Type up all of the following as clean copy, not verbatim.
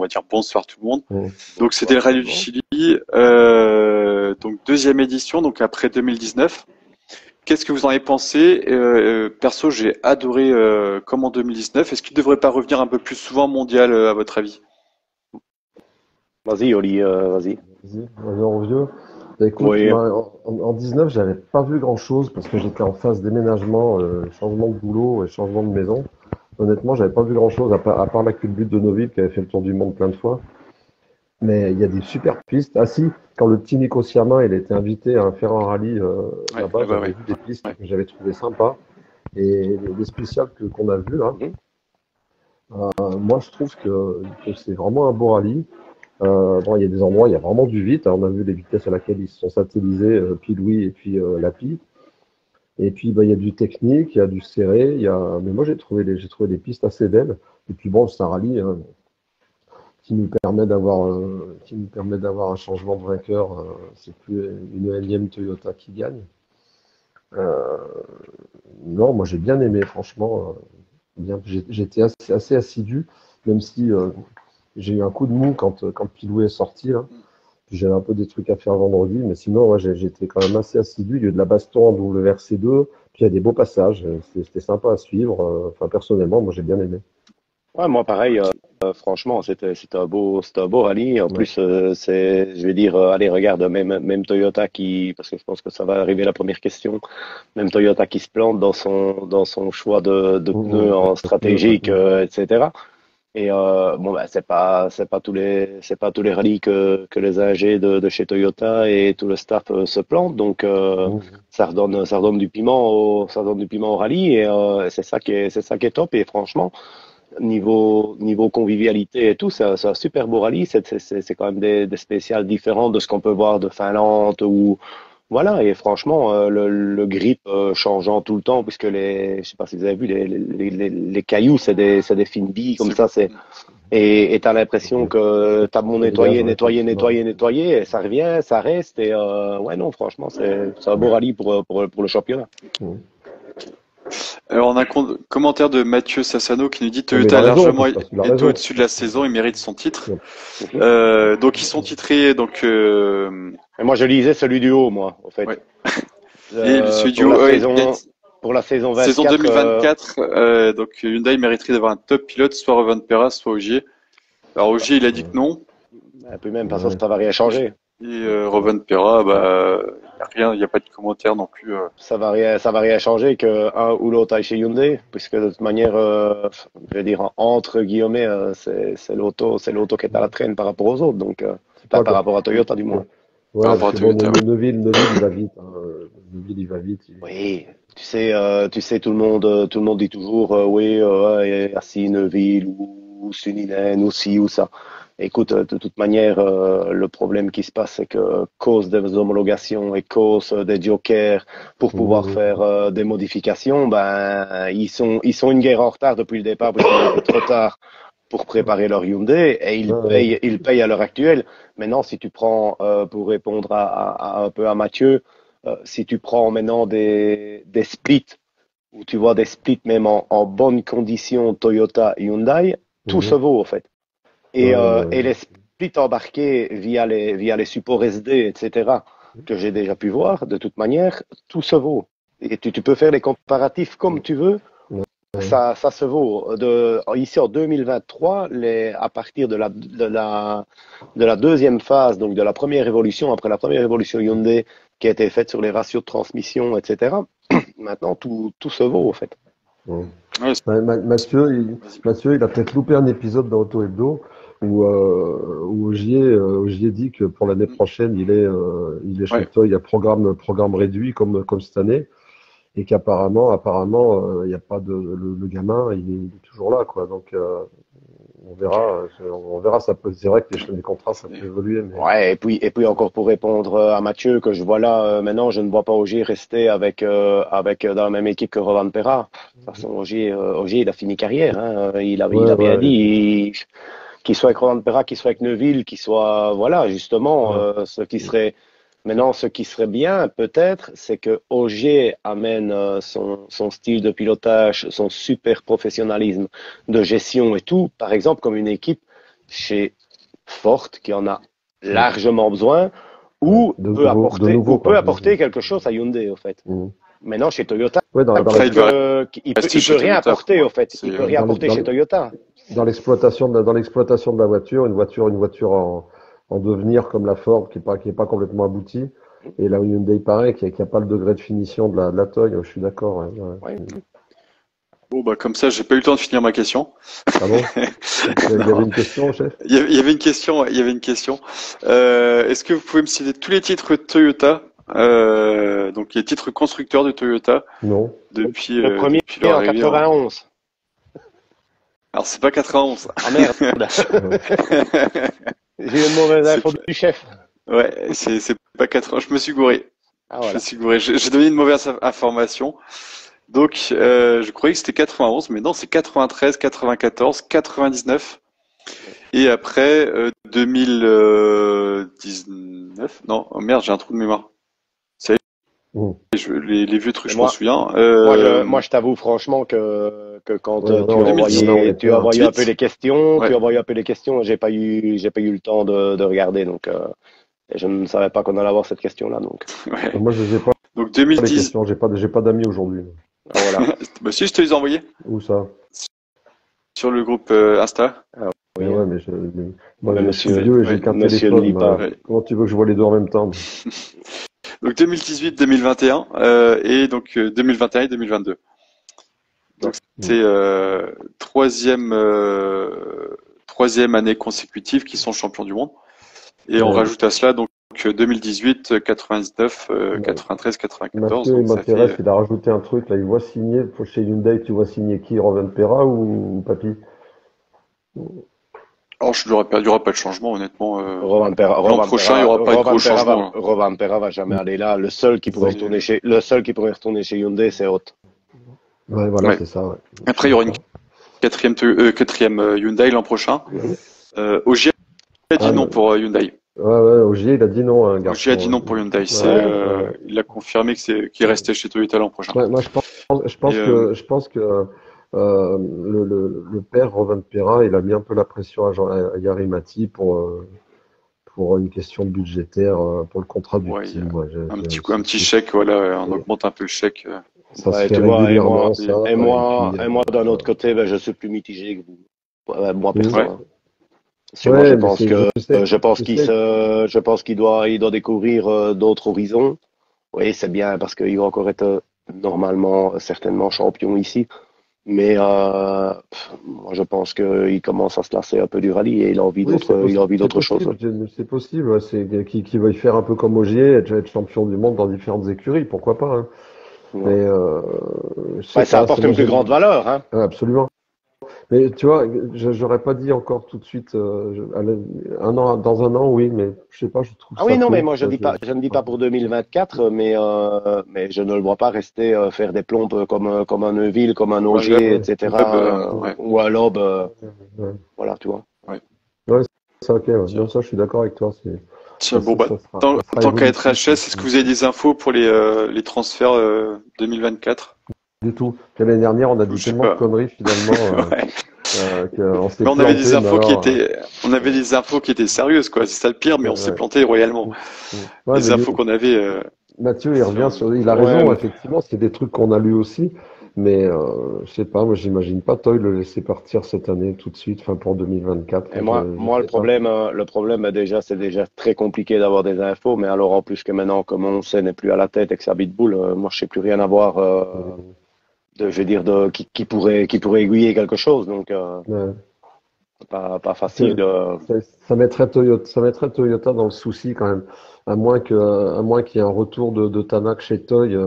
va dire bonsoir tout le monde. Mmh. Donc c'était le Rallye du Chili, donc deuxième édition, donc après 2019. Qu'est-ce que vous en avez pensé? Perso, j'ai adoré comme en 2019. Est-ce qu'il ne devrait pas revenir un peu plus souvent mondial à votre avis? Vas-y, Oli, vas-y. Vas-y, reviens vieux. Bah, écoute, Oui. en 19, j'avais pas vu grand-chose parce que j'étais en phase déménagement, changement de boulot et changement de maison. Honnêtement, j'avais pas vu grand-chose à part la culbute de Noville qui avait fait le tour du monde plein de fois. Mais il y a des super pistes. Ah si, quand le petit Nico Siamin, il était invité à un Ferrari Rally Ouais, là-bas, là-bas, j'avais ouais. vu des pistes Ouais. que j'avais trouvées sympas. Et les spéciales qu'on a vues là, Mhm. moi je trouve que c'est vraiment un beau rallye. Bon, il y a des endroits, il y a vraiment du vite. On a vu les vitesses à laquelle ils se sont satellisés, Pilouis et puis Lapi. Et puis bah, il y a du technique, il y a du serré, mais moi j'ai trouvé les pistes assez belles. Et puis bon, c'est un rallye hein, qui nous permet d'avoir un changement de vainqueur. C'est plus une énième Toyota qui gagne. Euh, non, moi j'ai bien aimé, franchement. Bien, j'étais assez assidu, même si j'ai eu un coup de mou quand Pilou est sorti. Là. Puis j'avais un peu des trucs à faire vendredi, mais sinon, ouais, j'étais quand même assez assidu. Il y a eu de la baston en WRC2, puis il y a des beaux passages. C'était sympa à suivre. Enfin, personnellement, moi j'ai bien aimé. Ouais, moi pareil. Franchement, c'était un beau rallye. En Ouais. plus, je vais dire, allez, regarde, même Toyota parce que je pense que ça va arriver la première question. Même Toyota qui se plante dans son choix de pneus en stratégique, etc. Et bon, bah, c'est pas tous les rallyes que les AG de chez Toyota et tout le staff se plantent. Donc, ça redonne du piment ça redonne du piment au rallye et c'est ça qui est top. Et franchement, niveau convivialité et tout, c'est un super beau rallye. C'est quand même des spéciales différentes de ce qu'on peut voir de Finlande ou voilà. Et franchement, le grip changeant tout le temps, puisque je sais pas si vous avez vu les cailloux, c'est des fines billes comme C'est ça. Et t'as l'impression que t'as bon Le gaz, nettoyer, ouais, nettoyer, effectivement. nettoyer, nettoyer, et ça revient, ça reste. Et ouais, non, franchement, c'est un beau rallye pour le championnat. Mm. Alors, on a un commentaire de Mathieu Sassano qui nous dit Non, mais il Toyota a a raison en largement plus, parce qu'il a été raison. au-dessus de la saison, il mérite son titre. Ouais. Mhm. Donc ils sont titrés donc Et moi, je lisais celui du haut, moi, en fait. ouais. Et celui du haut, Pour la saison saison 24, 2024, donc Hyundai mériterait d'avoir un top pilote, soit Rovan Perra, soit Ogier. Alors Ogier, il a dit que non. et puis même, de toute façon, Ouais. ça va rien changer. Et Rovan Perra, bah y a rien, il y a pas de commentaire non plus. Ça va rien changer que un ou l'autre aille chez Hyundai, puisque de toute manière, je vais dire entre guillemets, c'est l'auto qui est à la traîne par rapport aux autres, donc C'est pas pas par quoi. rapport à Toyota du moins. Par Ouais, rapport parce à que bon, Toyota, ouais. Neuville, il va vite. Hein. Neuville, il va vite. Oui, tu sais, tout le monde dit toujours, oui, ouais, Assis, Neuville ou Suninen ou ci ou ça. Écoute, de toute manière, le problème qui se passe, c'est que cause des homologations et cause des jokers pour pouvoir Mmh. faire des modifications, ben ils sont une guerre en retard depuis le départ parce qu'ils ont été trop tard pour préparer leur Hyundai et Ouais, ils payent à l'heure actuelle. Maintenant, si tu prends pour répondre un peu à Mathieu, si tu prends maintenant des splits ou tu vois des splits même en bonnes conditions Toyota Hyundai, tout se mmh. vaut en fait. Ouais. Et les splits embarqués via les supports SD, etc., que j'ai déjà pu voir, de toute manière, tout se vaut. Et tu peux faire les comparatifs comme tu veux, Ouais. ça se vaut. Ici en 2023, à partir de la deuxième phase, donc de la première évolution, après la première évolution Hyundai qui a été faite sur les ratios de transmission, etc., maintenant tout se vaut en fait. Ouais. Ouais, vas-y. Mathieu, il a peut-être loupé un épisode dans Auto Hebdo où Ogier dit que pour l'année prochaine, il est chez Ouais. Toy à programme réduit comme cette année et apparemment, il y a pas le gamin, il est toujours là, quoi. Donc, on verra, c'est vrai que les contrats, ça peut évoluer, mais. Ouais, et puis encore pour répondre à Mathieu, que je vois là, maintenant, je ne vois pas Ogier rester dans la même équipe que Rovan Perra. De toute façon, Ogier, il a fini carrière, hein. Il Ouais, a bien ouais, dit, qu'il soit avec Rovan Perra, qu'il soit avec Neuville, qu'il soit, voilà, justement, ouais. ce qui serait bien, peut-être, c'est que Ogier amène son style de pilotage, son super professionnalisme de gestion et tout, par exemple, comme une équipe chez Ford qui en a largement besoin ou peut apporter quelque chose à Hyundai, au fait. Maintenant, chez Toyota, Ouais, il peut rien apporter, au fait. Il peut rien apporter chez Toyota. Dans l'exploitation de la voiture, une voiture en devenir comme la Ford qui est pas complètement aboutie. Et la Hyundai, pareil, qui a pas le degré de finition de la Toy, je suis d'accord. Ouais. Bon, bah, comme ça, j'ai pas eu le temps de finir ma question. Ah bon? Il y avait une question, chef? Il y avait une question, il y avait une question. Est-ce que vous pouvez me citer tous les titres Toyota, donc les titres constructeurs de Toyota? Non. Depuis, le premier depuis leur en arrivée, 91. Alors, c'est pas 91. Ah merde. J'ai eu une mauvaise info du chef. Ouais, c'est pas 80. Je me suis gouré. Ah, voilà. Je me suis gouré. J'ai donné une mauvaise information. Donc, je croyais que c'était 91, mais non, c'est 93, 94, 99. Et après, 2019. Non, oh merde, j'ai un trou de mémoire. Ça y est, les vieux trucs, je m'en souviens. Moi, je t'avoue franchement que quand tu as envoyé un peu les questions, j'ai pas eu le temps de regarder, donc je ne savais pas qu'on allait avoir cette question-là, donc. Ouais. Moi, je sais pas. Donc 2010. J'ai pas d'amis aujourd'hui. Ah, voilà. Bah si, je te les ai envoyés. Où ça? Sur le groupe Insta. Ah, oui. Ouais, mais moi, mais je suis vieux et j'ai qu'un monsieur ne lit téléphone. pas. Comment tu veux que je vois les deux en même temps? Donc 2018-2021 et donc 2021 et 2022. Donc c'est troisième année consécutive qu'ils sont champions du monde. Et on rajoute à cela donc 2018, 99, 93, 94. Mathieu m'intéresse, il a rajouté un truc là, il voit signer chez Hyundai, tu vois signer qui? Rovanperä ou Papy? Alors il n'y aura pas de changement honnêtement. L'an prochain il n'y aura pas de gros changement. Rovanperä va jamais aller là. Le seul qui pourrait retourner chez Hyundai, c'est Ott. Ouais, voilà, ouais. C'est ça. Ouais. Après il y aura une quatrième Hyundai l'an prochain. Ogier a dit non pour Hyundai. Ouais, Ogier, il a dit non. Ogier a dit non pour Hyundai. Il a confirmé qu'il restait chez Toyota l'an prochain. Ouais, moi, je pense que le père Rovanperä, il a mis un peu la pression à Jari Matti pour une question budgétaire, pour le contrat du team. Un petit chèque, voilà, on augmente un peu le chèque. Ça se fait régulièrement, et moi, d'un autre côté, je suis plus mitigé que vous. Moi, personnellement. Moi, je pense qu'il doit découvrir d'autres horizons. Oui, c'est bien parce qu'il va encore être normalement, certainement champion ici. Mais moi, je pense qu'il commence à se lasser un peu du rallye et il a envie d'autre chose. C'est possible, c'est qu'il va y faire un peu comme Ogier, être champion du monde dans différentes écuries, pourquoi pas. Hein. Ouais. Mais ça apporte une plus grande valeur. Hein. Absolument. Mais tu vois, j'aurais pas dit encore tout de suite dans un an, oui, mais je sais pas, je trouve ça. Ah oui, non, mais moi je ne dis pas pour 2024, mais je ne le vois pas rester faire des plombes comme un Neuville, comme un Ogier, etc. Ou un Loeb. Voilà, tu vois. Ouais, c'est ok. Ouais. Non, ça, je suis d'accord avec toi. Tant qu'à être HS, est-ce que vous avez des infos pour les transferts 2024? Du tout. L'année dernière, on a dit tellement de conneries finalement. Mais on avait des infos qui étaient sérieuses, quoi. C'est ça le pire, mais on s'est planté royalement. Les infos qu'on avait. Mathieu, il a raison, effectivement, c'est des trucs qu'on a lus aussi. Mais je sais pas, moi j'imagine pas Toy le laisser partir cette année tout de suite, enfin pour 2024. Et moi le problème déjà, c'est déjà très compliqué d'avoir des infos, mais alors en plus que maintenant, comme on sait, n'est plus à la tête et que ça bitboule, moi je sais plus rien avoir qui pourrait aiguiller quelque chose, donc pas facile. Ça mettrait Toyota dans le souci quand même, à moins qu'il y ait un retour de Tanak chez Toy,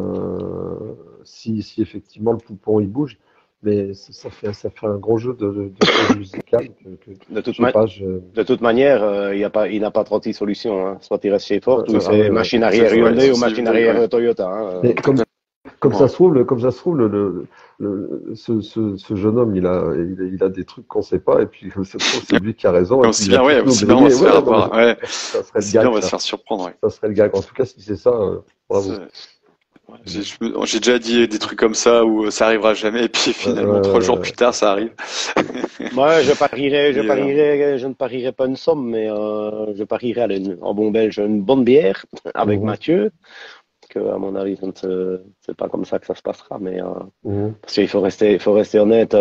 si effectivement le poupon il bouge, mais ça fait un gros jeu de musical. De toute manière, il n'a pas 36 solutions. Hein. Soit il reste chez Ford, ou il fait machine arrière Hyundai ou machine arrière Toyota. Hein. Mais comme ça se trouve, ce jeune homme, il a des trucs qu'on sait pas, et puis c'est lui qui a raison. C'est bien, on va se faire avoir. Ça serait le gag. On va se faire surprendre. Ça serait le gag. En tout cas, si c'est ça, bravo. J'ai déjà dit des trucs comme ça où ça arrivera jamais et puis finalement 3 jours plus tard ça arrive. Moi, Et, je ne parierais pas une somme, mais je parierais en bon belge une bonne bière avec mhm, Mathieu, que à mon avis, c'est pas comme ça que ça se passera, mais mhm, parce il faut rester honnête,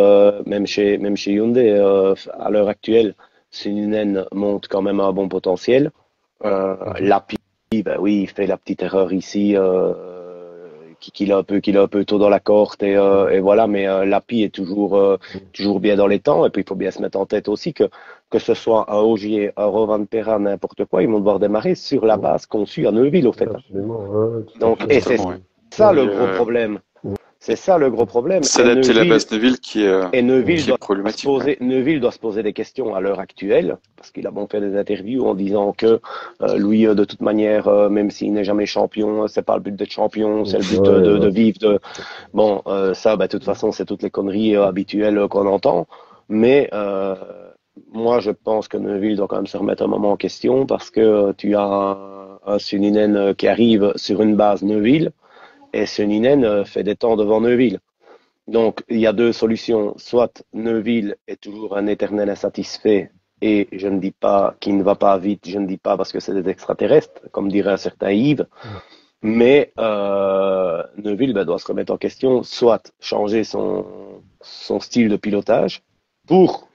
même chez Hyundai, à l'heure actuelle, Suninen monte quand même à un bon potentiel. mhm. L'API, ben oui, il fait la petite erreur ici, qu'il a un peu tôt dans la courte et voilà, mais l'API est toujours bien dans les temps. Et puis il faut bien se mettre en tête aussi que ce soit un Ogier, un Rovan Perra, n'importe quoi, ils vont devoir démarrer sur la Mhm. base conçue à Neuville, au fait, hein. Absolument, ouais, tout à Donc, fait. et Ouais. c'est exactement, ouais. ça Ouais. le Et, gros problème. C'est ça le gros problème. s'adapter à la base Neuville Et Mhm. qui est problématique, ouais. Neuville doit se poser des questions à l'heure actuelle, parce qu'il a bon fait des interviews en disant que lui, de toute manière, même s'il n'est jamais champion, c'est pas le but d'être champion, c'est le but Ouais, de ouais. vivre de. Bon, ça, bah, de toute façon, c'est toutes les conneries habituelles qu'on entend. Mais moi, je pense que Neuville doit quand même se remettre un moment en question parce que tu as un Suninen qui arrive sur une base Neuville et Suninen fait des temps devant Neuville. Donc, il y a deux solutions. Soit Neuville est toujours un éternel insatisfait, et je ne dis pas qu'il ne va pas vite, je ne dis pas parce que c'est des extraterrestres, comme dirait un certain Yves, mais Neuville ben, doit se remettre en question, soit changer son style de pilotage pour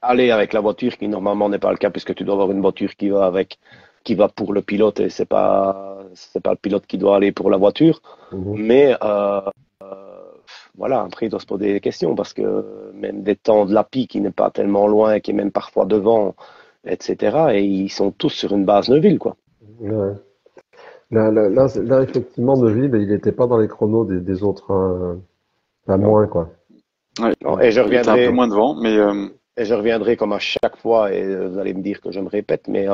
aller avec la voiture, qui normalement n'est pas le cas, puisque tu dois avoir une voiture qui va pour le pilote, et c'est pas le pilote qui doit aller pour la voiture. Mhm. Mais voilà, après, il doit se poser des questions parce que même des temps de l'API qui n'est pas tellement loin, qui est même parfois devant, etc. Et ils sont tous sur une base Neuville, quoi. Ouais. Là, effectivement, Neville, il n'était pas dans les chronos des autres, hein. Pas Non. moins, quoi. Ouais. Non. Il était un peu moins devant, mais Et je reviendrai comme à chaque fois, et vous allez me dire que je me répète, mais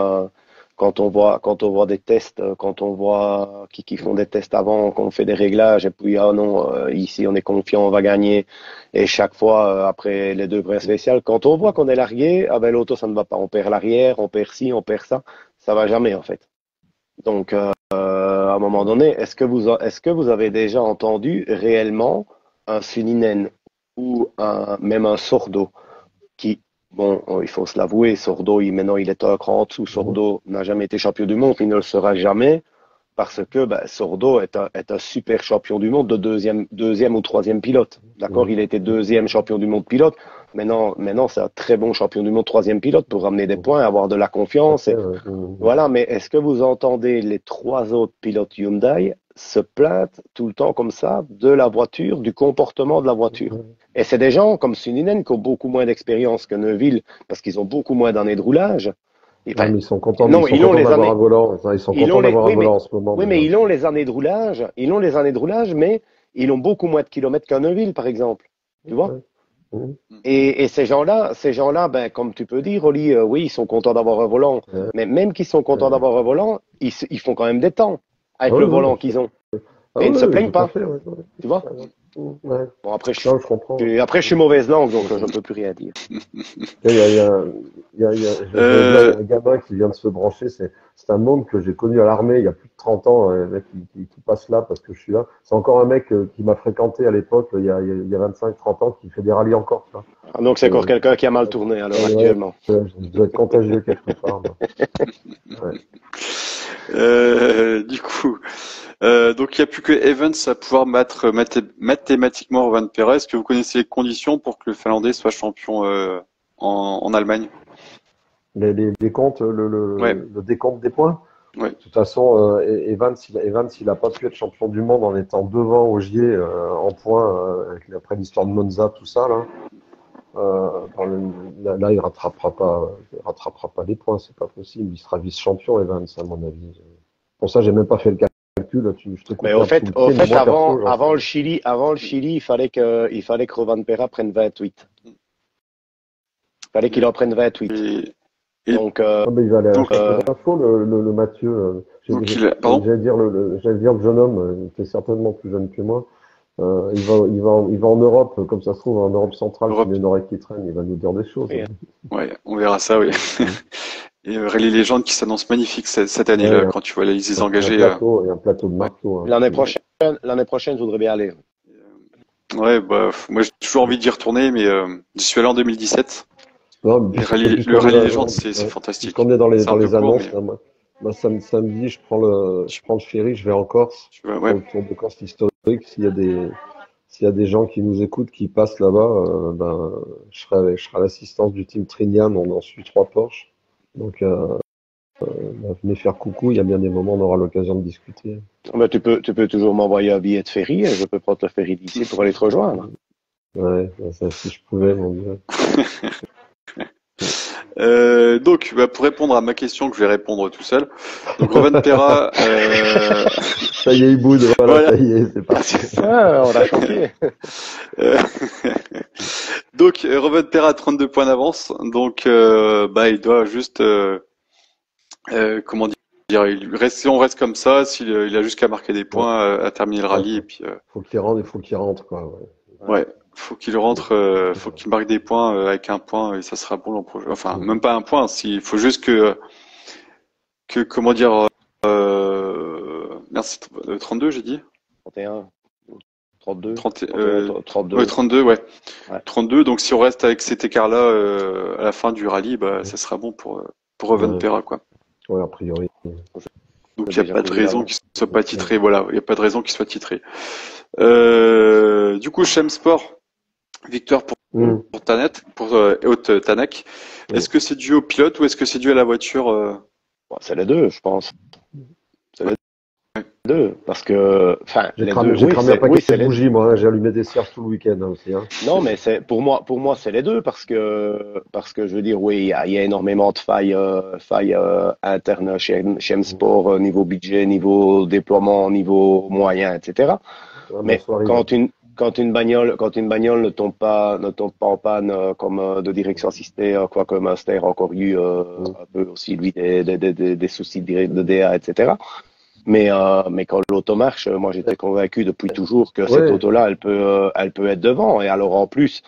quand on voit des tests, quand on voit qui font des tests avant, qu'on fait des réglages, et puis ah non, ici on est confiant, on va gagner, et chaque fois après les deux brins spéciales, quand on voit qu'on est largué, ah ben l'auto ça ne va pas, on perd l'arrière, on perd ci, on perd ça va jamais en fait. Donc à un moment donné, est-ce que vous avez déjà entendu réellement un Suninen ou même un Sordo? Qui, bon, il faut se l'avouer, Sordo, maintenant il est un cran en dessous. Mhm. Sordo n'a jamais été champion du monde, il ne le sera jamais, parce que ben, Sordo est un super champion du monde de deuxième ou troisième pilote. D'accord? Mhm. Il était deuxième champion du monde pilote. Maintenant c'est un très bon champion du monde troisième pilote pour ramener des Mhm. points, avoir de la Tout à confiance. fait, ouais. Mhm. Voilà, mais est-ce que vous entendez les trois autres pilotes Hyundai se plaindre tout le temps comme ça de la voiture, du comportement de la voiture? Mhm. Et c'est des gens comme Suninen qui ont beaucoup moins d'expérience que Neuville parce qu'ils ont beaucoup moins d'années de roulage. Ouais, Enfin, mais non, ils sont ils ont contents les d'avoir un années, volant. Enfin, ils sont ils ont contents les, d'avoir un oui, volant en ce moment, oui, mais déjà. ils ont les années de roulage, ils ont les années de roulage, mais ils ont beaucoup moins de kilomètres qu'un Neuville, par exemple. Tu vois? Ouais. Mhm. Et ces gens-là, ben, comme tu peux dire, Oli, oui, ils sont contents d'avoir un volant. Ouais. Mais même qu'ils sont contents d'avoir un volant, ils font quand même des temps Ah avec le oui, oui, volant bien qu'ils sûr. ont. Ah Et ils ne oui, se oui, plaignent tout à pas, fait. Ouais, ouais. tu vois. Ouais, ouais. Ouais. Bon, Non, je comprends. après, je suis mauvaise langue, donc je ne peux plus rien dire. J'avais vu euh, un gamin qui vient de se brancher. C'est un môme que j'ai connu à l'armée il y a plus de 30 ans. Un mec qui passe là parce que je suis là. C'est encore un mec qui m'a fréquenté à l'époque, il y a 25-30 ans, qui fait des rallyes encore. Tu vois. Ah, donc c'est encore Euh, quelqu'un qui a mal tourné à l'heure ouais, actuellement. je dois être contagieux quelque part. Moi. Ouais. du coup, donc il n'y a plus que Evans à pouvoir battre mathématiquement Rovan Perez. Est-ce que vous connaissez les conditions pour que le Finlandais soit champion en Allemagne? Les comptes, Ouais, le décompte des points. ouais. De toute façon, Evans, il a pas pu être champion du monde en étant devant Ogier en points après l'histoire de Monza, tout ça là. Là, il rattrapera pas les points, c'est pas possible. Il sera vice-champion, Evans, à mon avis. Pour ça, j'ai même pas fait le calcul. Je te Mais coupe l'herbe sous le au pied, mais fait, moi perso, j'en sais. avant le Chili, il fallait que Rovan Perra prenne 28. Il fallait qu'il en prenne 28. Et, et Donc, Ah, ben, il va aller donc, acheter des infos, le Mathieu. pardon? J'allais dire le jeune homme, qui est certainement plus jeune que moi. Il va en Europe, comme ça se trouve, en Europe centrale, s'il Europe. y a une oreille qui traîne, il va nous dire des choses. oui, Ouais, on verra ça, oui. Et Rallye Légende qui s'annonce magnifique cette année, Ouais, là, quand tu vois les engagés. il y a un plateau de Ouais. marteau. Hein. L'année prochaine, je voudrais bien aller. Ouais, bah, moi j'ai toujours envie d'y retourner, mais j'y suis allé en 2017. Non, mais Et le puisqu'on est, Rallye Légende, c'est ouais, fantastique. puisqu'on est C'est dans un peu les court, annonces, mais là, moi, samedi, je tu, prends le ferry, je vais en Corse tu vois, ouais. pour le Tour de Corse historique. S'il y a des gens qui nous écoutent, qui passent là-bas, ben, je serai à l'assistance du team Trinian. On en suit 3 Porsche. Donc, ben, venez faire coucou. Il y a bien des moments, on aura l'occasion de discuter. Bah, tu peux toujours m'envoyer un billet de ferry et je peux prendre le ferry d'ici pour aller te rejoindre. Ouais, ben, ça, si je pouvais, mon Dieu. Donc, bah, pour répondre à ma question, que je vais répondre tout seul. Donc, Rovanpera, Ça y est, il boude, voilà, voilà. ça y est, c'est parti. Ah, on a choqué. Euh, Donc, Rovanpera a 32 points d'avance. Donc, bah, il doit juste, comment dire, si on reste comme ça, il a juste qu'à marquer des Ouais, points, à terminer le ouais, rallye, et puis, il faut qu'il rentre, quoi. Ouais. ouais, faut qu'il marque des points, avec un point, et ça sera bon l'an prochain. Enfin, Mm. même pas un point, il faut juste comment dire, merci, 32, j'ai dit? 31, 32, 30, 31, ouais, 32. 32, ouais. Ouais, 32, donc si on reste avec cet écart-là, à la fin du rallye, bah, ça sera bon pour Ouais, Rovanpera, quoi. ouais, a priori. c'est Donc il n'y a déjà pas de prévu raison d'avance. qu'il soit pas Ouais. titré, voilà, il n'y a pas de raison qu'il soit titré. Du coup, Chem Sport, victoire Mm. pour Tanak, pour Haute Tanak. Ouais. Est-ce que c'est dû au pilote ou est-ce que c'est dû à la voiture Bon, c'est les deux, je pense. C'est Ouais. les deux. Parce que, enfin, les deux, J'ai cramé un oui, paquet c'est de les deux. bougies, moi. Hein. J'ai allumé des cierges tout le week-end hein, aussi. Hein. Non, mais c'est pour moi, c'est les deux parce que je veux dire, oui, il y a énormément de failles internes chez M-Sport, niveau budget, niveau déploiement, niveau moyen, etc. Ouais, Mais bonsoir, Yvan. quand une bagnole ne tombe pas en panne, comme de direction assistée, quoique Munster a encore eu Mm. un peu aussi lui des soucis de DA, etc. Mais quand l'auto marche, moi j'étais convaincu depuis toujours que cette Ouais, auto-là, elle peut être devant. Et alors en plus,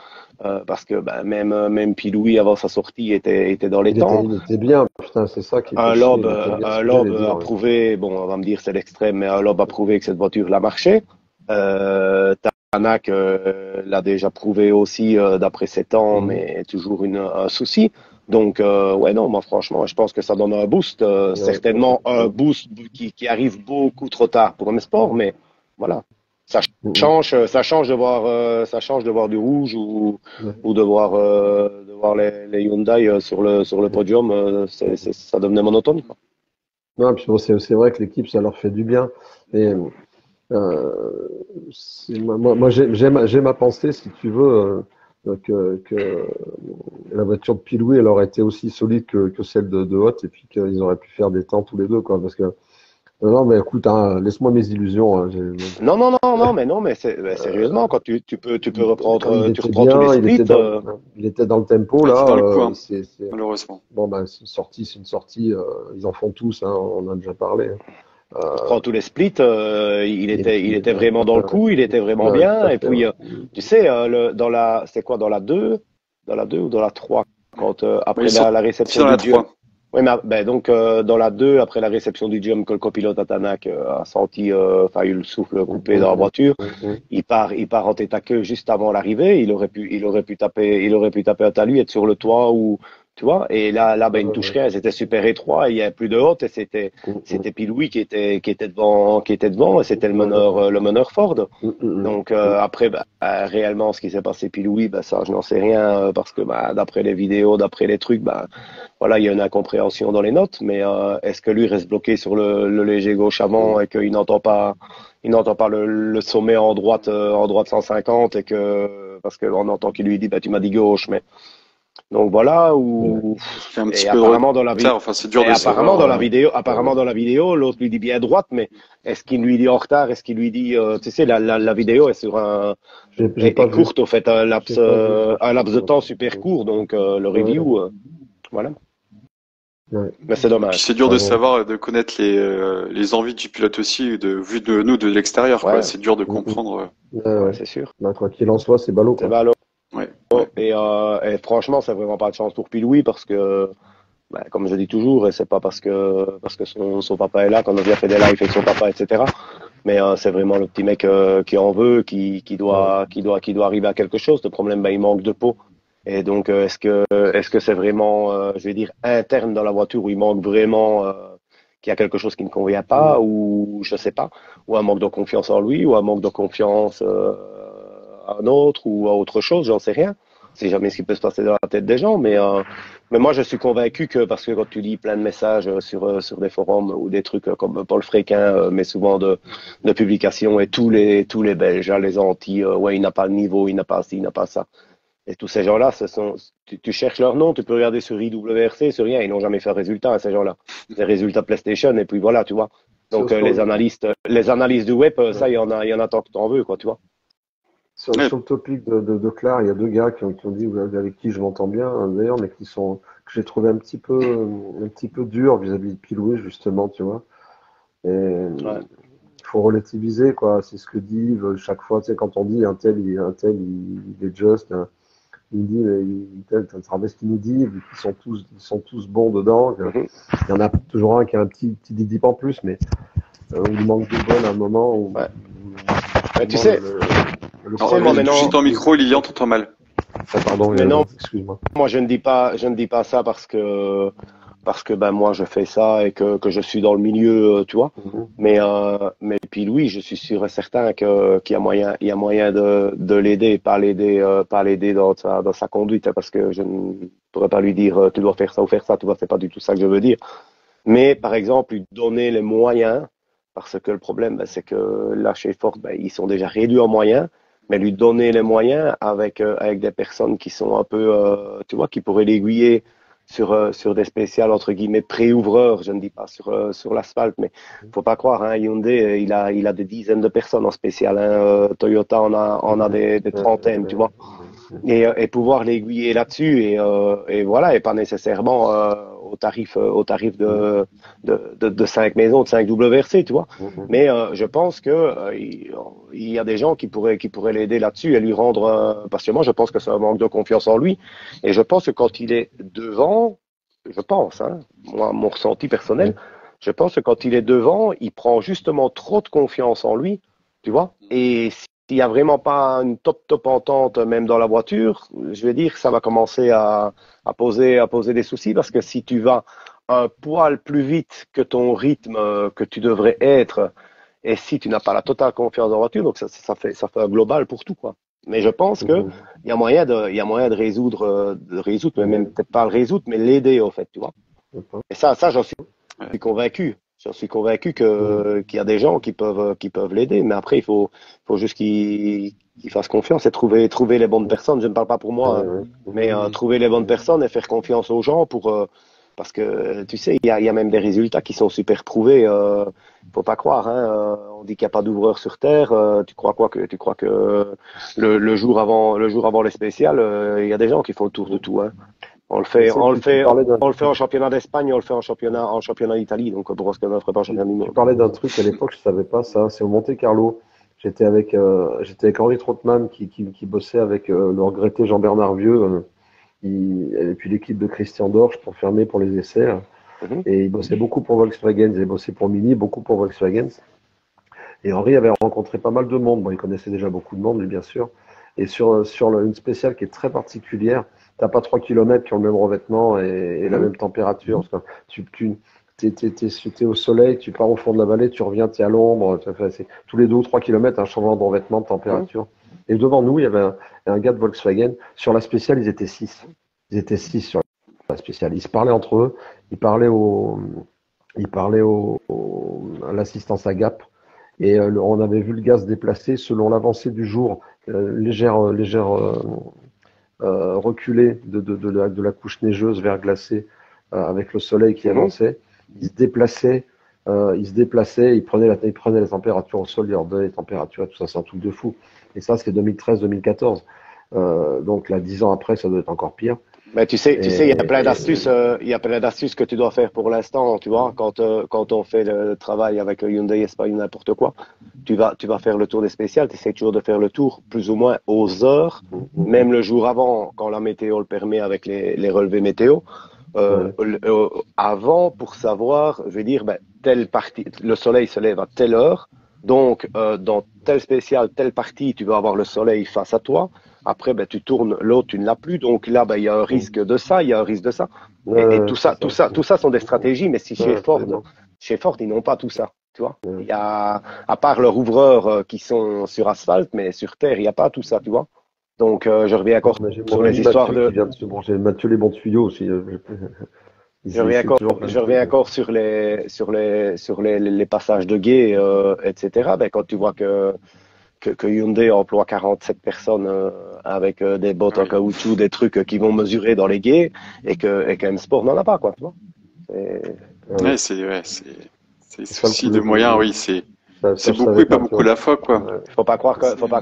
parce que ben, même Pilouis avant sa sortie était dans les temps. il était bien. Putain, c'est ça qui fait chier. Il était bien, c'est Un ce que j'allais lob dire. a Ouais. prouvé, bon, on va me dire c'est l'extrême, mais un lob a prouvé que cette voiture l'a marché. Tanak l'a déjà prouvé aussi d'après 7 ans, Mm. mais toujours un souci. Donc, ouais, non, moi, franchement, je pense que ça donne un boost. Ouais. Certainement un Ouais. boost qui arrive beaucoup trop tard pour un sport, mais voilà. Ça Mm. ça change de voir du rouge Ouais. ou de voir les Hyundai sur le podium. Ça devenait monotone, quoi. Non, puis bon, c'est vrai que l'équipe, ça leur fait du bien. Et Euh, moi j'ai ma pensée, si tu veux, que la voiture de Pilouis, elle aurait été aussi solide que celle de Haute, et puis qu'ils auraient pu faire des temps tous les deux, quoi. Parce que, non, mais écoute, hein, laisse-moi mes illusions. Hein, Non, mais sérieusement, quand tu peux reprendre, il tu était reprends tous les bien, splits. il était dans le tempo, Il était là. dans le coup, hein, malheureusement. Bon, ben, c'est une sortie, ils en font tous, hein, on en a déjà parlé. Hein. Tu Euh, reprends tous les splits, il était vraiment dans le ouais, coup, il était vraiment ouais, tout bien. à Et fait. puis, Ouais. tu sais, c'est quoi, dans la 2 ou dans la 3 quand, Ouais, après ils la sont réception dans du la jump. 3. Oui, mais ben, donc, dans la 2 après la réception du jump, que le copilote Atanak a senti, enfin, eu le souffle coupé dans la voiture, Mm. il part en tête à queue juste avant l'arrivée. Il aurait pu taper un talus, être sur le toit ou, tu vois. Et là, ben, Ouais, il ne touche ouais. rien. C'était super étroit. Il y avait plus de haute et Mm. c'était Pilouis qui était devant et c'était Ouais, ouais. le meneur Ford. Mm. Donc, Mm. après, bah, réellement, ce qui s'est passé Pilouis, bah, ça, je n'en sais rien parce que, bah, d'après les vidéos, d'après les trucs, bah, voilà, il y a une incompréhension dans les notes, mais est-ce que lui reste bloqué sur le léger gauche avant et qu'il n'entend pas le sommet en droite 150 et que parce qu'on entend qu'il lui dit bah tu m'as dit gauche, mais donc voilà Ouais. ou Il y a un petit et peu de apparemment dans la vie retard, enfin c'est dur de savoir. apparemment dans la vidéo l'autre lui dit bien droite, mais est-ce qu'il lui dit en retard, est-ce qu'il lui dit tu sais la vidéo est sur J'ai pas est vu. courte au fait J'ai pas vu. un laps de temps super court, donc le Ouais, review voilà, ouais. mais c'est Puis dommage. c'est dur Ah de bon. savoir, de connaître les envies du pilote aussi, vu de nous de l'extérieur, quoi. Ouais, C'est dur de Mm. comprendre. Ouais, ouais, ouais. c'est sûr. Bah, quoi qu'il en soit, c'est ballot, C'est quoi. ballot. Ouais, ouais. Et franchement, c'est vraiment pas de chance pour Pilouis parce que comme je dis toujours, c'est pas parce que son papa est là qu'on a déjà fait des lives avec son papa, etc. Mais c'est vraiment le petit mec qui en veut, qui doit arriver à quelque chose. Le problème, il manque de peau. Et donc, est-ce que c'est vraiment, je vais dire, interne dans la voiture où il manque vraiment, qu'il y a quelque chose qui ne convient pas, ou je sais pas, ou un manque de confiance en lui, ou un manque de confiance à un autre, ou à autre chose, j'en sais rien. C'est jamais ce qui peut se passer dans la tête des gens, mais moi je suis convaincu que parce que quand tu lis plein de messages sur des forums ou des trucs comme Paul Fréquin met souvent de publications et tous les Belges, hein, les anti, ouais il n'a pas le niveau, il n'a pas ci, il n'a pas ça. Et tous ces gens-là, tu cherches leur nom, tu peux regarder sur IWRC, sur rien, ils n'ont jamais fait de résultat, hein, ces gens-là. Des résultats PlayStation, et puis voilà, tu vois. Donc les analystes du web, ça, il y en a tant que t'en veux, quoi, tu vois. Sur le topic de Claire, il y a deux gars qui ont dit, avec qui je m'entends bien, d'ailleurs, mais que j'ai trouvé un petit peu dur vis-à-vis de Piloué, justement, tu vois. Et il faut relativiser, quoi. C'est ce que dit chaque fois, tu sais, quand on dit un tel, il est juste, hein. Il me dit, mais tu savais ce qu'il nous dit, vu qu'ils sont tous bons dedans. Il y en a toujours un qui a un petit dip en plus, mais il manque de bol à un moment où, tu sais, juste ton micro, Lilian, t'entends mal. Pardon, mais non, excuse-moi. moi je ne dis pas ça parce que moi je fais ça et que je suis dans le milieu, tu vois. Mais puis Louis, je suis sûr et certain qu'il y a moyen de l'aider, pas l'aider dans sa conduite, parce que je ne pourrais pas lui dire tu dois faire ça ou faire ça, tu vois, c'est pas du tout ça que je veux dire. Mais par exemple, lui donner les moyens, parce que le problème, c'est que là chez Ford, ils sont déjà réduits en moyens, mais lui donner les moyens avec des personnes qui sont un peu, tu vois, qui pourraient l'aiguiller sur des spéciales entre guillemets pré-ouvreurs, je ne dis pas sur l'asphalte, mais faut pas croire, hein, Hyundai, il a des dizaines de personnes en spécial, hein, Toyota en a des trentaines, tu vois, et pouvoir l'aiguiller là-dessus et voilà, et pas nécessairement au tarif de 5 maisons, de 5 WRC, tu vois. Mais je pense que il y a des gens qui pourraient l'aider là-dessus et lui rendre, parce que moi je pense que c'est un manque de confiance en lui, et je pense que quand il est devant, je pense, hein, moi mon ressenti personnel, je pense que quand il est devant, il prend justement trop de confiance en lui, tu vois, et s'il n'y a vraiment pas une top entente, même dans la voiture, je vais dire que ça va commencer à poser des soucis, parce que si tu vas un poil plus vite que ton rythme que tu devrais être, et si tu n'as pas la totale confiance en la voiture, donc ça fait un global pour tout, quoi. Mais je pense que il y a moyen de résoudre, mais même peut-être pas le résoudre, mais l'aider, au fait, tu vois. Et ça, j'en suis convaincu. J'en suis convaincu qu'il y a des gens qui peuvent l'aider, mais après, il faut juste qu'il fasse confiance et trouver les bonnes personnes. Je ne parle pas pour moi, hein, mais trouver les bonnes personnes et faire confiance aux gens parce que, tu sais, il y a même des résultats qui sont super prouvés. Faut pas croire, hein, on dit qu'il n'y a pas d'ouvreur sur Terre. Tu crois quoi que, le jour avant les spéciales, il y a des gens qui font le tour de tout, hein. On le fait en championnat d'Espagne, on le fait en championnat d'Italie, donc pour ce qu'on ne ferait pas en championnat du monde. Tu parlais d'un truc à l'époque, je savais pas ça. C'est au Monte Carlo. J'étais avec Henri Trottmann qui bossait avec le regretté Jean-Bernard Vieux, et puis l'équipe de Christian Dorsch pour fermer pour les essais. Et il bossait beaucoup pour Volkswagen, il bossait pour Mini, beaucoup pour Volkswagen. Et Henri avait rencontré pas mal de monde. Bon, il connaissait déjà beaucoup de monde, lui, bien sûr. Et sur une spéciale qui est très particulière, t'as pas 3 kilomètres qui ont le même revêtement et la même température. T'es au soleil, tu pars au fond de la vallée, tu reviens, t'es à l'ombre. C'est tous les 2 ou 3 kilomètres, un changement de revêtement, de température. Et devant nous, il y avait un gars de Volkswagen. Sur la spéciale, ils étaient 6. Ils étaient 6 sur la spéciale. Ils se parlaient entre eux. Ils parlaient à l'assistance à Gap. Et on avait vu le gaz se déplacer selon l'avancée du jour, légère reculée de la couche neigeuse vers glacée, avec le soleil qui avançait. Il se déplaçait, il prenait la température au sol, il leur donnait les températures et tout ça, c'est un truc de fou. Et ça, c'est 2013-2014. Donc là, 10 ans après, ça doit être encore pire. Mais tu sais, il y a plein d'astuces que tu dois faire pour l'instant, tu vois, quand on fait le travail avec Hyundai, Espagne, n'importe quoi, tu vas faire le tour des spéciales, tu essaies toujours de faire le tour plus ou moins aux heures, même le jour avant, quand la météo le permet avec les relevés météo, avant, pour savoir, je vais dire, ben, telle partie, le soleil se lève à telle heure, donc dans tel spécial, telle partie, tu vas avoir le soleil face à toi. Après, ben, tu tournes l'autre, tu ne l'as plus, donc là, ben, il y a un risque de ça, il y a un risque de ça. Et tout ça sont des stratégies, mais si chez Ford, ils n'ont pas tout ça. Tu vois, il y a, à part leurs ouvreurs qui sont sur asphalte, mais sur terre, il n'y a pas tout ça, tu vois. Donc, je reviens encore J'ai mon sur les ami histoires Mathieu de. qui vient de se brancher. Mathieu les bons tuyaux aussi. C'est toujours plein de Je reviens trucs. encore sur les passages de guet, etc. Ben, quand tu vois que Hyundai emploie 47 personnes avec des bottes en Oui. caoutchouc, des trucs qui vont mesurer dans les guets, et que M-Sport n'en a pas, quoi, tu vois. C'est- Ouais, c'est C'est ça le souci coup. de moyens, oui, c'est Je beaucoup savais et pas pas, tu beaucoup à vois. la fois, quoi. Ouais. faut pas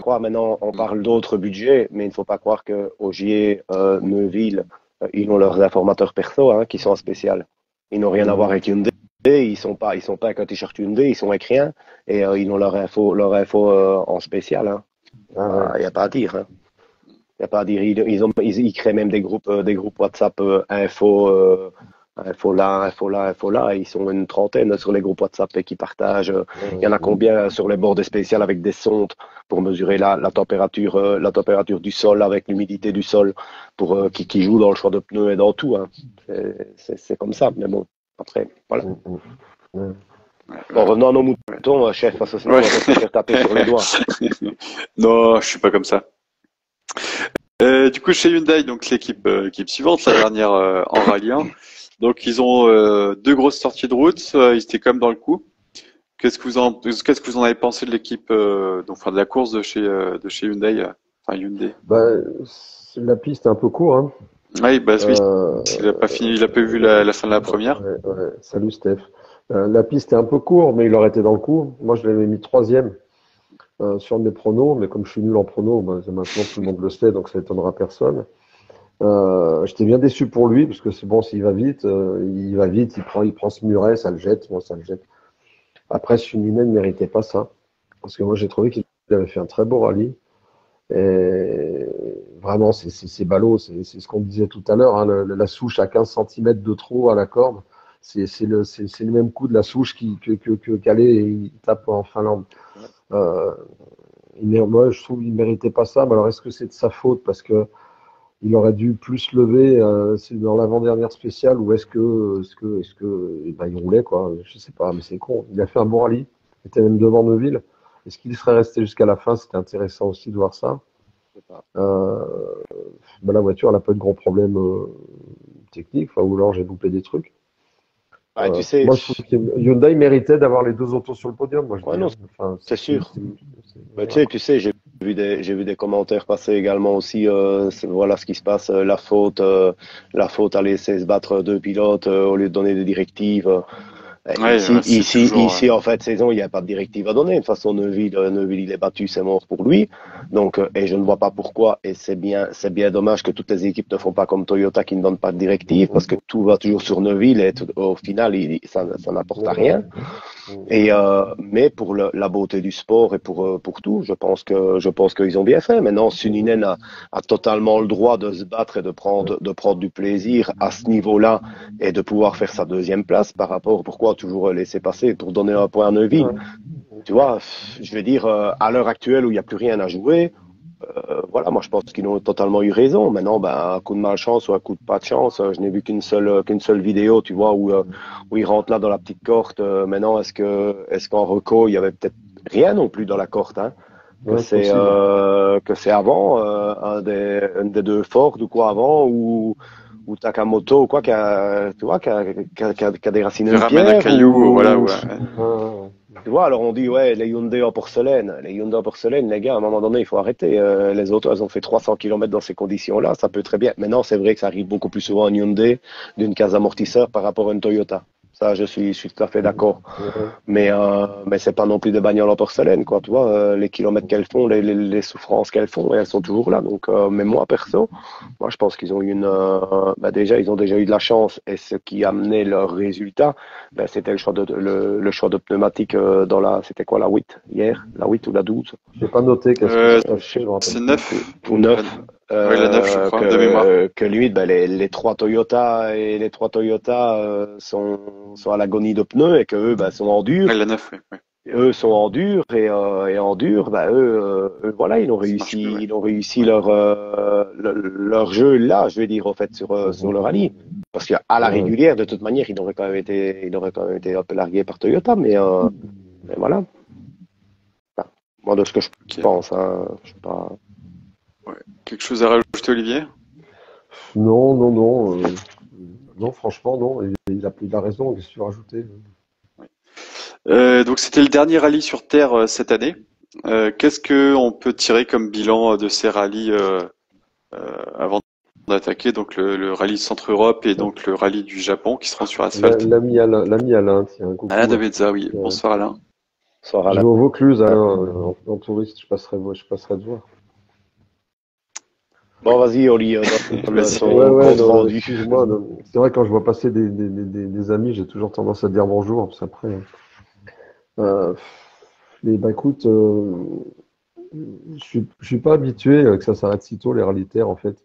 croire, maintenant, on parle d'autres budgets, mais il ne faut pas croire que Ogier, Neuville, ils ont leurs informateurs perso, hein, qui sont en spécial. Ils n'ont rien à voir avec Hyundai. Ils sont pas avec un t-shirt Hyundai, ils sont avec rien, et ils ont leur info en spécial, hein. Ah ouais. Il n'y a pas à dire, hein. Y a pas à dire. Ils créent même des groupes WhatsApp info là, info là, info là. Ils sont une trentaine sur les groupes WhatsApp et qui partagent. Il y en a combien sur les bords des spéciales avec des sondes pour mesurer la température du sol avec l'humidité du sol qui jouent dans le choix de pneus et dans tout, hein. C'est comme ça. Mais bon, après, voilà. Ouais. Bon, revenons à nos moutons, chef, parce que sinon on Ouais. va se faire taper sur les doigts. Non, je suis pas comme ça. Du coup, chez Hyundai, donc l'équipe suivante, la dernière en rallye 1, donc ils ont deux grosses sorties de route, ils étaient quand même dans le coup. Qu'est-ce que vous en avez pensé de l'équipe, donc enfin de la course de chez Hyundai, enfin Hyundai. Bah, la piste est un peu courte, hein. Oui, bah oui, Euh, il a pas fini, il a pas vu la fin de la première. ouais. Salut Steph. La piste est un peu courte, mais il aurait été dans le coup. Moi, je l'avais mis troisième sur mes pronos, mais comme je suis nul en pronos, bah, maintenant tout le monde le sait, donc ça étonnera personne. J'étais bien déçu pour lui, parce que c'est bon, s'il va vite, il prend ce muret, ça le jette, moi ça le jette. Après, Suninen ne méritait pas ça, parce que moi j'ai trouvé qu'il avait fait un très beau rallye. Et vraiment, c'est ballot, c'est ce qu'on disait tout à l'heure, hein, la souche à 15 cm de trop à la corde, c'est le même coup de la souche que Calais et il tape en Finlande. Euh, moi, je trouve qu'il ne méritait pas ça, mais alors est-ce que c'est de sa faute parce que il aurait dû plus lever, c'est dans l'avant-dernière spéciale ou eh ben, il roulait quoi, je sais pas, mais c'est con. Il a fait un bon rallye, il était même devant Neuville. Est-ce qu'il serait resté jusqu'à la fin? C'était intéressant aussi de voir ça. Euh, ben, la voiture, elle n'a pas eu de gros problèmes techniques, enfin, ou alors j'ai loupé des trucs. Ouais, tu sais, Moi, je trouve que Hyundai méritait d'avoir les deux autos sur le podium, moi je ouais, dis, non, hein. Enfin, c'est sûr. Bah, voilà. tu sais, j'ai vu des commentaires passer également aussi. Voilà ce qui se passe, la faute à laisser se battre deux pilotes au lieu de donner des directives. Ouais, ouais, c'est toujours. Ici, en fait, saison, il n'y a pas de directive à donner. De toute façon, Neuville, il est battu, c'est mort pour lui. Donc, et je ne vois pas pourquoi. Et c'est bien dommage que toutes les équipes ne font pas comme Toyota qui ne donnent pas de directive parce que tout va toujours sur Neuville et au final, ça n'apporte à rien. Mais pour la beauté du sport et pour tout, je pense qu'ils ont bien fait. Maintenant, Suninen a totalement le droit de se battre et de prendre du plaisir à ce niveau-là et de pouvoir faire sa deuxième place par rapport, pourquoi toujours laisser passer pour donner un point à Neuville. Tu vois, je vais dire, à l'heure actuelle où il n'y a plus rien à jouer, voilà, moi je pense qu'ils ont totalement eu raison. Maintenant, ben, un coup de malchance ou un coup de pas de chance, je n'ai vu qu'une seule vidéo, tu vois, où il rentre là dans la petite courte. Maintenant, est-ce qu'en reco, il y avait peut-être rien non plus dans la courte, hein? Ouais, possible. Que c'est avant, un des deux Ford ou quoi avant, ou Takamoto ou quoi, tu vois, qui a déraciné Il une ramène un pierre, caillou, voilà, ou, ouais. Ouais. tu vois, alors on dit, ouais, les Hyundai en porcelaine. Les Hyundai en porcelaine, les gars, à un moment donné, il faut arrêter. Les autos, elles ont fait 300 km dans ces conditions-là, ça peut très bien. Maintenant, c'est vrai que ça arrive beaucoup plus souvent en Hyundai d'une case amortisseur par rapport à une Toyota. Ça, je suis tout à fait d'accord. Mais c'est pas non plus des bagnoles en porcelaine, quoi. Tu vois, les kilomètres qu'elles font, les souffrances qu'elles font, elles sont toujours là. Donc, mais moi, perso, moi, je pense qu'ils ont eu ils ont déjà eu de la chance. Et ce qui a amené leur résultat, ben, c'était le choix de pneumatique c'était quoi, la 8 hier? La 8 ou la 12? J'ai pas noté qu'est-ce que Euh, ça fait, je me rappelle c'est plus. 9. Ou 9. Oui, la 9, je crois, de mémoire. que limite, ben, les trois Toyota et les trois Toyota sont à l'agonie de pneus et que eux ben, sont en dur. Oui, la 9, oui, oui. Eux sont en dur et en dur, bah voilà, Ça marche plus, ouais. ils ont réussi Ouais. leur jeu là, je vais dire en fait sur le rallye, parce qu'à la Ouais. régulière, de toute manière, il aurait quand même été un peu largué par Toyota, mais voilà, enfin, moi de ce que je Ok. pense, hein, je sais pas. Ouais. Quelque chose à rajouter, Olivier? Non, non, non. Non, franchement, non. Il a raison. Qu'est-ce que tu veux rajouter? Donc c'était le dernier rallye sur Terre cette année. Qu'est-ce que on peut tirer comme bilan de ces rallyes avant d'attaquer donc le rallye Centre-Europe et donc le rallye du Japon qui seront sur asphalte? L'ami Alain, tiens, Alain coucou. Davezza, oui. Bonsoir Alain. Sera Je là. vais au Vaucluse, Alain, en touriste. Je passerai te voir. Bon, vas-y, Oli, donne Vas-y. Ouais, ton ouais, compte non, rendu. excuse-moi. Non. C'est vrai, quand je vois passer des amis, j'ai toujours tendance à dire bonjour. Parce qu'après, euh, mais bah écoute, je suis pas habitué que ça s'arrête si tôt les rallye-terres en fait,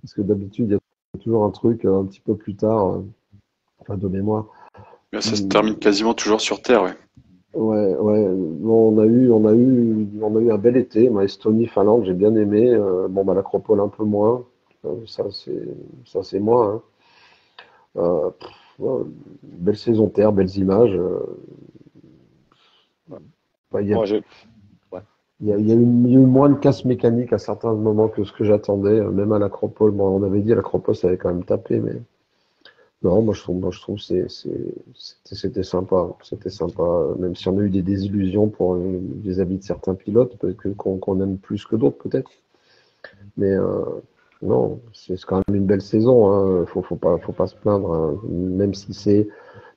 parce que d'habitude il y a toujours un truc un petit peu plus tard, enfin de mémoire. Mais ça se Hum, termine quasiment toujours sur Terre, ouais. Ouais, ouais. Bon, on a eu un bel été. Moi, Estonie, Finlande, j'ai bien aimé. Bon, bah l'Acropole un peu moins. Ça c'est moi. Hein. Ouais, belle saison terre, belles images. Enfin, Moi, ouais. il y a eu moins de casse mécanique à certains moments que ce que j'attendais, même à l'Acropole. Bon, on avait dit à l'Acropole, ça avait quand même tapé, mais non, moi je trouve que c'était sympa. C'était sympa, même si on a eu des désillusions pour vis-à-vis de certains pilotes, qu'on aime plus que d'autres peut-être. Mais non, c'est quand même une belle saison. Hein. Faut pas se plaindre. Hein. Même si c'est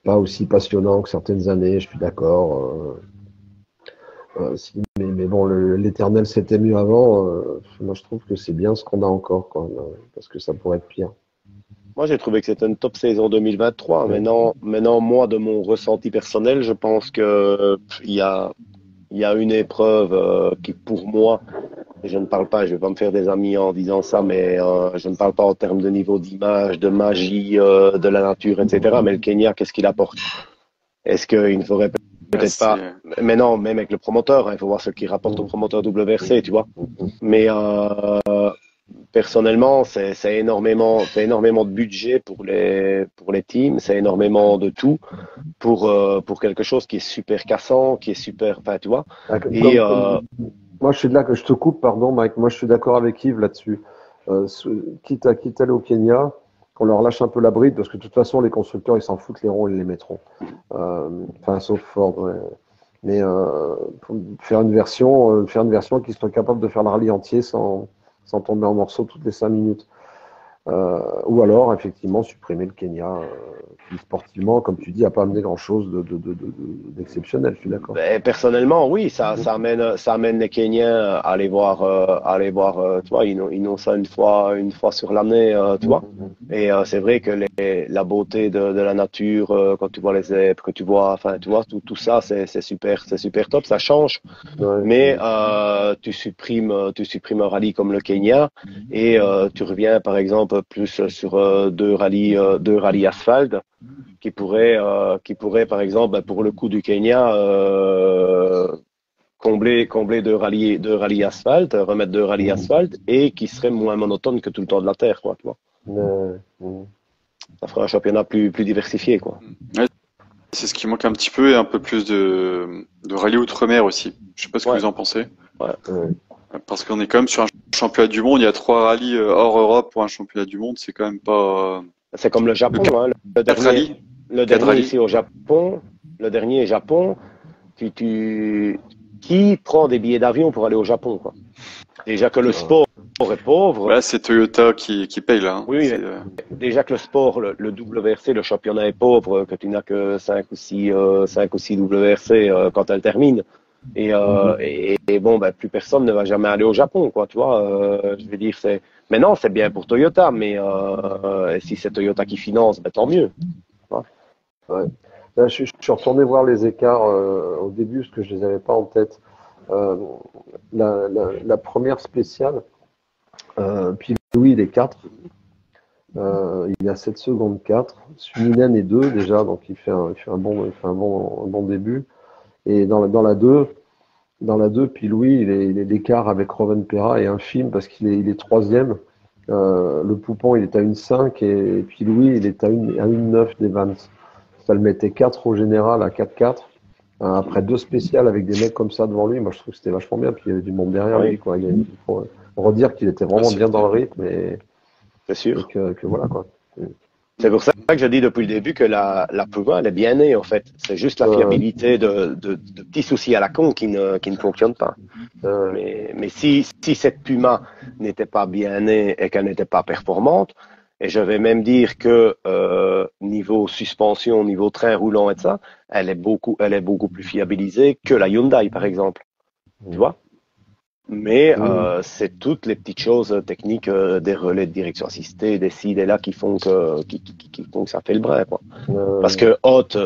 pas aussi passionnant que certaines années, je suis d'accord. Mais bon, l'éternel c'était mieux avant. Moi, je trouve que c'est bien ce qu'on a encore, quoi, parce que ça pourrait être pire. Moi, j'ai trouvé que c'était une top saison 2023. Ouais. Maintenant, moi, de mon ressenti personnel, je pense que il y a une épreuve qui, pour moi, et je ne parle pas, je vais pas me faire des amis en disant ça, mais je ne parle pas en termes de niveau d'image, de magie, de la nature, etc. Mais le Kenya, qu'est-ce qu'il apporte? Est-ce qu'il ne faudrait Bah, peut-être pas, mais non, même avec le promoteur, hein, il faut voir ce qu'il rapporte au promoteur WRC, tu vois. Mais personnellement, c'est énormément de budget pour les teams, c'est énormément de tout pour quelque chose qui est super cassant, qui est super, enfin, tu vois. Ah, Et moi, je suis là que je te coupe, pardon, Mike. Moi, je suis d'accord avec Yves là-dessus. Quitte à aller au Kenya, qu'on leur lâche un peu la bride, parce que de toute façon, les constructeurs, ils s'en foutent, les ronds, ils les mettront. Enfin, sauf Ford, ouais. Mais pour faire une version qui soit capable de faire le rallye entier sans tomber en morceaux toutes les 5 minutes. Ou alors, effectivement, supprimer le Kenya, qui sportivement, comme tu dis, n'a pas amené grand-chose d'exceptionnel, je suis d'accord. ben, personnellement, oui, ça amène les Kenyans à aller voir, tu vois, ils ont ça une fois sur l'année, tu vois. Et c'est vrai que la beauté de la nature, quand tu vois les zèbres, que tu vois, enfin, tu vois, tout ça, c'est super top, ça change. Ouais. Mais tu supprimes un rallye comme le Kenya et tu reviens, par exemple, plus sur deux rallyes asphalte qui pourrait, par exemple, ben, pour le coup du Kenya, combler deux rallyes asphalte, remettre deux rallyes asphalte et qui serait moins monotone que tout le temps de la Terre, quoi, tu vois. Euh, mm. Ça ferait un championnat plus diversifié, quoi. ouais, c'est ce qui manque un petit peu et un peu plus de rallye outre-mer aussi. Je sais pas ce que Ouais, vous en pensez. ouais. Ouais. Parce qu'on est quand même sur un championnat du monde. Il y a 3 rallyes hors Europe pour un championnat du monde. C'est quand même pas C'est comme le le Japon, hein. quatre rallyes. Le Quatre dernier rallyes. ici au Japon, le dernier Japon, qui prend des billets d'avion pour aller au Japon, quoi. Déjà que le Ah, sport est pauvre, Bah, c'est Toyota qui paye là. Hein. oui, C'est mais déjà que le sport, le WRC, le championnat est pauvre, que tu n'as que 5 ou 6 WRC quand elle termine. Et bon, ben, plus personne ne va jamais aller au Japon, quoi, tu vois. Je veux dire, maintenant, c'est bien pour Toyota, mais si c'est Toyota qui finance, ben, tant mieux. Hein. ouais. Là, je suis retourné voir les écarts au début, parce que je les avais pas en tête. Euh, la première spéciale, Louis, il est 4. Il est à 7 secondes 4. Suminen est 2 déjà, donc il fait un bon début. Et dans la 2, puis Louis, il est l'écart avec Rovanperä est infime parce qu'il est troisième. Le Poupon, il est à 1,5 et puis Louis, il est à 1,9 d'Evans. Ça le mettait 4 au général à 4-4. Après 2 spéciales avec des mecs comme ça devant lui, moi je trouve que c'était vachement bien. Puis il y avait du monde derrière lui, quoi. Il faut redire qu'il était vraiment bien dans le rythme C'est sûr. et que voilà, quoi. C'est pour ça que je dis depuis le début que la Puma, elle est bien née, en fait. C'est juste la fiabilité de petits soucis à la con qui ne fonctionnent pas. Mais si cette Puma n'était pas bien née et qu'elle n'était pas performante, et je vais même dire que niveau suspension, niveau train roulant et ça, elle est beaucoup plus fiabilisée que la Hyundai, par exemple. Tu vois? Mais c'est toutes les petites choses techniques des relais de direction assistée, des ci, des là qui font que ça fait le brin, quoi. Parce que Ott,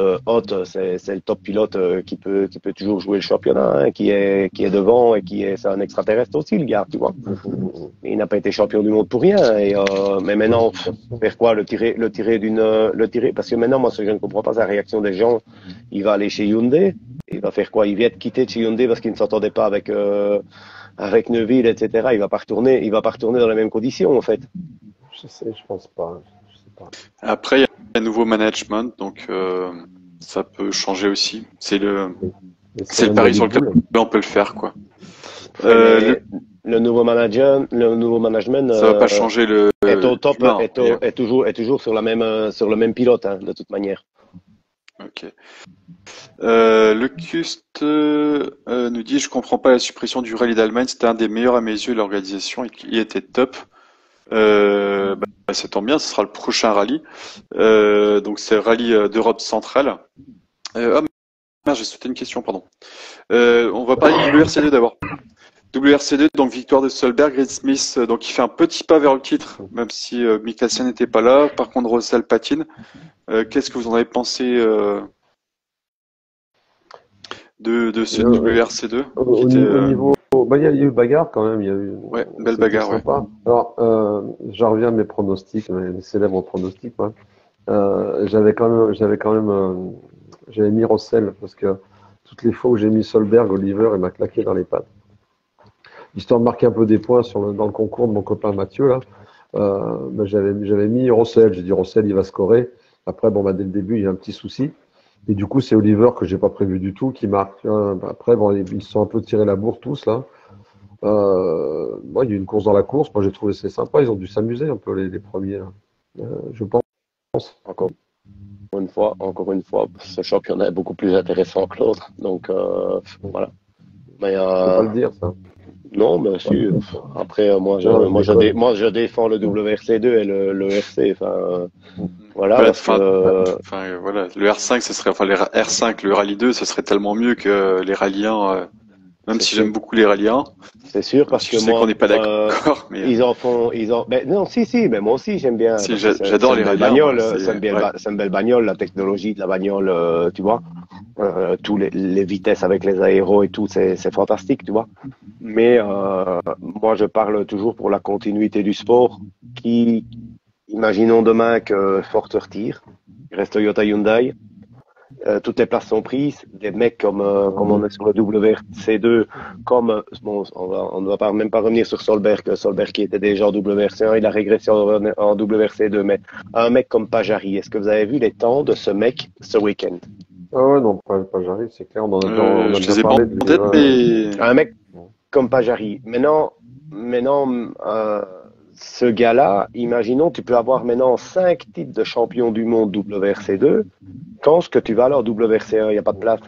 c'est le top pilote qui peut toujours jouer le championnat, hein, qui est devant et c'est un extraterrestre aussi, le gars, tu vois. Il n'a pas été champion du monde pour rien. Mais maintenant, faire quoi, le tirer parce que maintenant, moi, ce que je ne comprends pas, c'est la réaction des gens. Il va aller chez Hyundai, il va faire quoi? Il vient de quitter de chez Hyundai parce qu'il ne s'entendait pas avec Neuville, etc. Il va pas retourner dans les mêmes conditions, en fait. Je pense pas. Je sais pas. Après, il y a un nouveau management, donc ça peut changer aussi. C'est le pari sur lequel on peut le faire, quoi. Le nouveau management, ça va pas changer le. Est au top, est toujours sur le même pilote, hein, de toute manière. Ok. Le Cust nous dit: je comprends pas la suppression du rallye d'Allemagne, c'était un des meilleurs à mes yeux, l'organisation il était top. Ça tombe bien, ce sera le prochain rallye. Donc c'est le rallye d'Europe centrale. Merde, j'ai sauté une question, pardon. On va parler du WRC2 d'abord. WRC2, donc victoire de Solberg, Reed Smith, donc il fait un petit pas vers le titre, même si Mikkelsen n'était pas là. Par contre, Russell patine. Qu'est-ce que vous en avez pensé de ce WRC2 au niveau, il y a eu bagarre quand même. Il y a eu une belle bagarre. Sympa. Ouais. Alors, j'en reviens à mes pronostics, mes célèbres pronostics. Ouais. J'avais mis Russell parce que toutes les fois où j'ai mis Solberg, Oliver, il m'a claqué dans les pattes. Histoire de marquer un peu des points dans le concours de mon copain Mathieu là. J'avais mis Russell. J'ai dit Russell, il va scorer. Après, dès le début, il y a un petit souci. Et du coup, c'est Oliver que j'ai pas prévu du tout qui marque. Après, ils se sont un peu tirés la bourre tous là. Il y a eu une course dans la course. Moi, j'ai trouvé c'est sympa. Ils ont dû s'amuser un peu les premiers. Je pense. Encore une fois, ce championnat est beaucoup plus intéressant que l'autre. Donc voilà. Mais faut pas le dire ça. Non, bien sûr. Après, moi, je défends le WRC2 et le RC. Enfin, voilà. Voilà. Le R5, les R5, le Rallye 2, ce serait tellement mieux que les Rallye 1. Même si j'aime beaucoup les Rallye 1. C'est sûr, parce que je sais qu'on n'est pas d'accord, mais non, mais moi aussi j'aime bien. Si, j'adore les Rallye 1. C'est une belle bagnole, la technologie de la bagnole, tu vois. Tous les vitesses avec les aéros et tout, c'est fantastique, tu vois. Mais moi, je parle toujours pour la continuité du sport. Imaginons demain que Ford se retire, il reste Toyota Hyundai. Toutes les places sont prises. Des mecs comme on est sur le WRC2, on ne va pas même pas revenir sur Solberg qui était déjà en WRC1, il a régressé en WRC2. Mais un mec comme Pajarri, est-ce que vous avez vu les temps de ce mec ce week-end? Ah ouais, non, Pajarri, c'est clair. On a déjà parlé de tête, mais un mec comme Pajarri. Maintenant, ce gars-là, imaginons, tu peux avoir maintenant 5 titres de champion du monde WRC2. Quand ce que tu vas alors WRC1, il n'y a pas de place.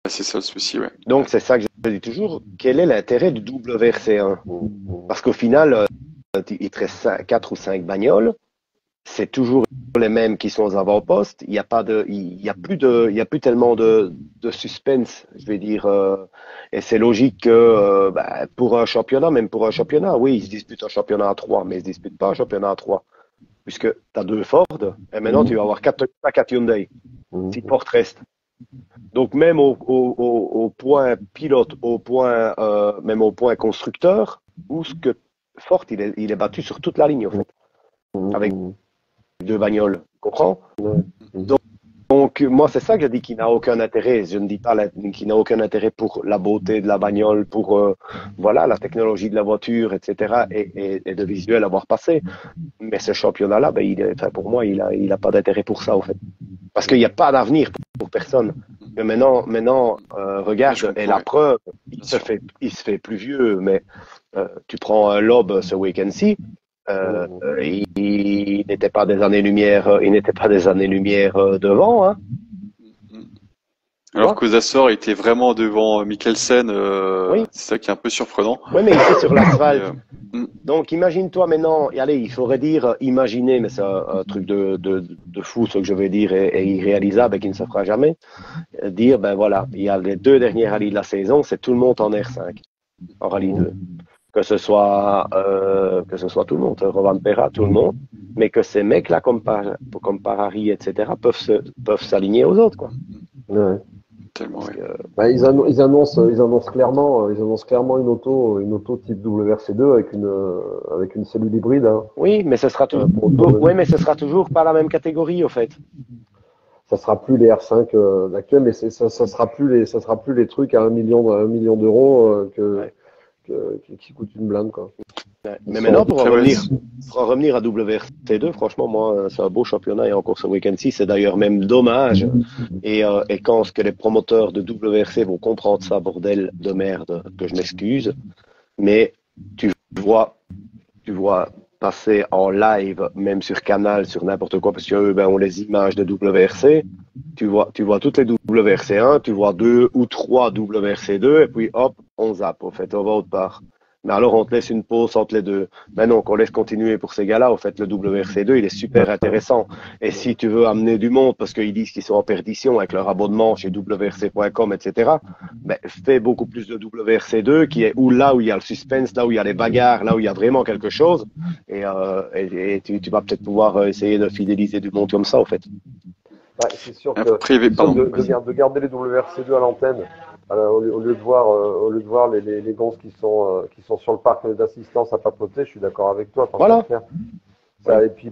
C'est ça le souci, ouais. Donc c'est ça que je dis toujours. Quel est l'intérêt du WRC1? Parce qu'au final, il te reste 4 ou 5 bagnoles. C'est toujours les mêmes qui sont aux avant-postes. Il n'y a plus tellement de suspense, je vais dire. Et c'est logique que pour un championnat, oui, ils se disputent un championnat à 3, mais ils se disputent pas un championnat à 3. Puisque tu as 2 Ford, et maintenant tu vas avoir 4 Hyundai. 6 Ford restent. Donc même au point pilote, même au point constructeur, où ce que forte, il est battu sur toute la ligne, en fait, avec deux bagnoles. Tu comprends? Donc, moi, c'est ça que je dis qu'il n'a aucun intérêt. Je ne dis pas qu'il n'a aucun intérêt pour la beauté de la bagnole, pour voilà, la technologie de la voiture, etc. et de visuel à voir passer. Mais ce championnat-là, ben, enfin, pour moi, il a pas d'intérêt pour ça, en fait. Parce qu'il n'y a pas d'avenir pour personne. Mais maintenant regarde, et la preuve, il se fait plus vieux, mais tu prends un Lob ce week-end-ci, il n'était pas des années-lumière, devant, hein. Alors qu'aux Açores, il était vraiment devant Mikkelsen, Oui. c'est ça qui est un peu surprenant. Oui, mais il était sur l'asphalte. Donc, imagine-toi maintenant, allez, il faudrait dire imaginer, mais c'est un truc de fou, ce que je vais dire, et irréalisable et qui ne se fera jamais. Dire, ben voilà, il y a les 2 derniers rallyes de la saison, c'est tout le monde en R5, en rallye 2. Que ce soit tout le monde, Rovan Perra, tout le monde, mais que ces mecs-là, comme Parari, etc., peuvent s'aligner aux autres, quoi. Ouais. Tellement, ouais. Bah, ils annoncent clairement une auto type WRC2 avec une cellule hybride. Hein. Oui, mais ce sera sera toujours pas la même catégorie, au fait. Ça sera plus les R5 d'actuel, mais ça sera plus les trucs à 1 million d'euros qui coûtent une blinde, quoi. Ouais. Mais maintenant, pour en revenir à WRC2, franchement, moi, c'est un beau championnat et encore ce week-end-ci, c'est d'ailleurs même dommage. Et quand ce que les promoteurs de WRC vont comprendre ça, bordel de merde, que je m'excuse, mais tu vois passer en live, même sur Canal, sur n'importe quoi, parce qu'eux, ben, ont les images de WRC. Tu vois toutes les WRC1, tu vois 2 ou 3 WRC2, et puis hop, on zappe, au fait, on va autre part. Mais alors, on te laisse une pause entre les deux. Ben non, qu'on laisse continuer pour ces gars-là. Au fait, le WRC2, il est super intéressant. Et si tu veux amener du monde, parce qu'ils disent qu'ils sont en perdition avec leur abonnement chez WRC.com, etc., ben, fais beaucoup plus de WRC2, qui est là où il y a le suspense, là où il y a les bagarres, là où il y a vraiment quelque chose. Et tu vas peut-être pouvoir essayer de fidéliser du monde comme ça, au fait. Bah, c'est sûr que de garder les WRC2 à l'antenne, au lieu de voir les gonzes qui sont sur le parc d'assistance à papoter, je suis d'accord avec toi. Voilà. Ça, et puis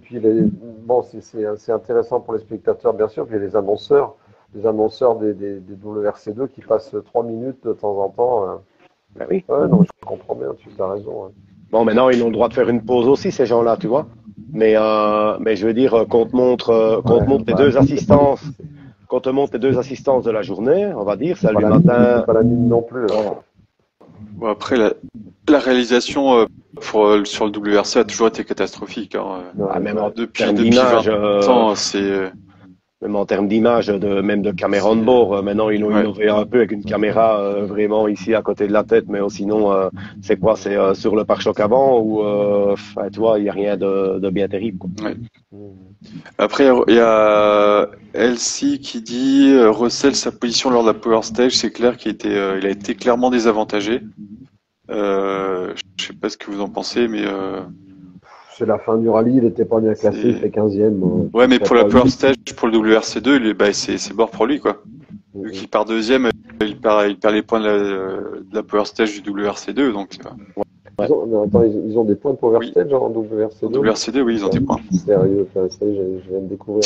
bon, c'est intéressant pour les spectateurs, bien sûr, puis les annonceurs des WRC2 qui passent 3 minutes de temps en temps. Ben oui. Ouais, non, je comprends bien, tu as raison. Hein. Bon, maintenant, ils ont le droit de faire une pause aussi, ces gens-là, tu vois. Mais je veux dire, qu'on te montre les 2 assistances. Quand on te montre les 2 assistances de la journée, on va dire, salut matin. C'est pas la mine non plus. Hein. Bon, après, la réalisation sur le WRC a toujours été catastrophique. Hein. Même depuis 20 ans, c'est... Même en termes d'image, même de caméra de bord. Maintenant, ils ont innové un peu avec une caméra vraiment ici à côté de la tête, mais sinon, c'est quoi? C'est sur le pare-choc avant ou, tu vois, il n'y a rien de bien terrible, quoi. Ouais. Après, il y a Elsie qui dit Russell, sa position lors de la Power Stage, c'est clair qu'il il a été clairement désavantagé. Je sais pas ce que vous en pensez, mais c'est la fin du rallye, il était pas bien classé, il fait 15e. Ouais, mais pour la Power Stage, pour le WRC2, c'est mort pour lui, quoi. Vu qu'il part 2e, il perd les points de la Power Stage du WRC2, donc. Ils ont des points de Power Stage en WRC2. En WRC2, oui, ils ont des points. Sérieux, ça y est, je viens de découvrir.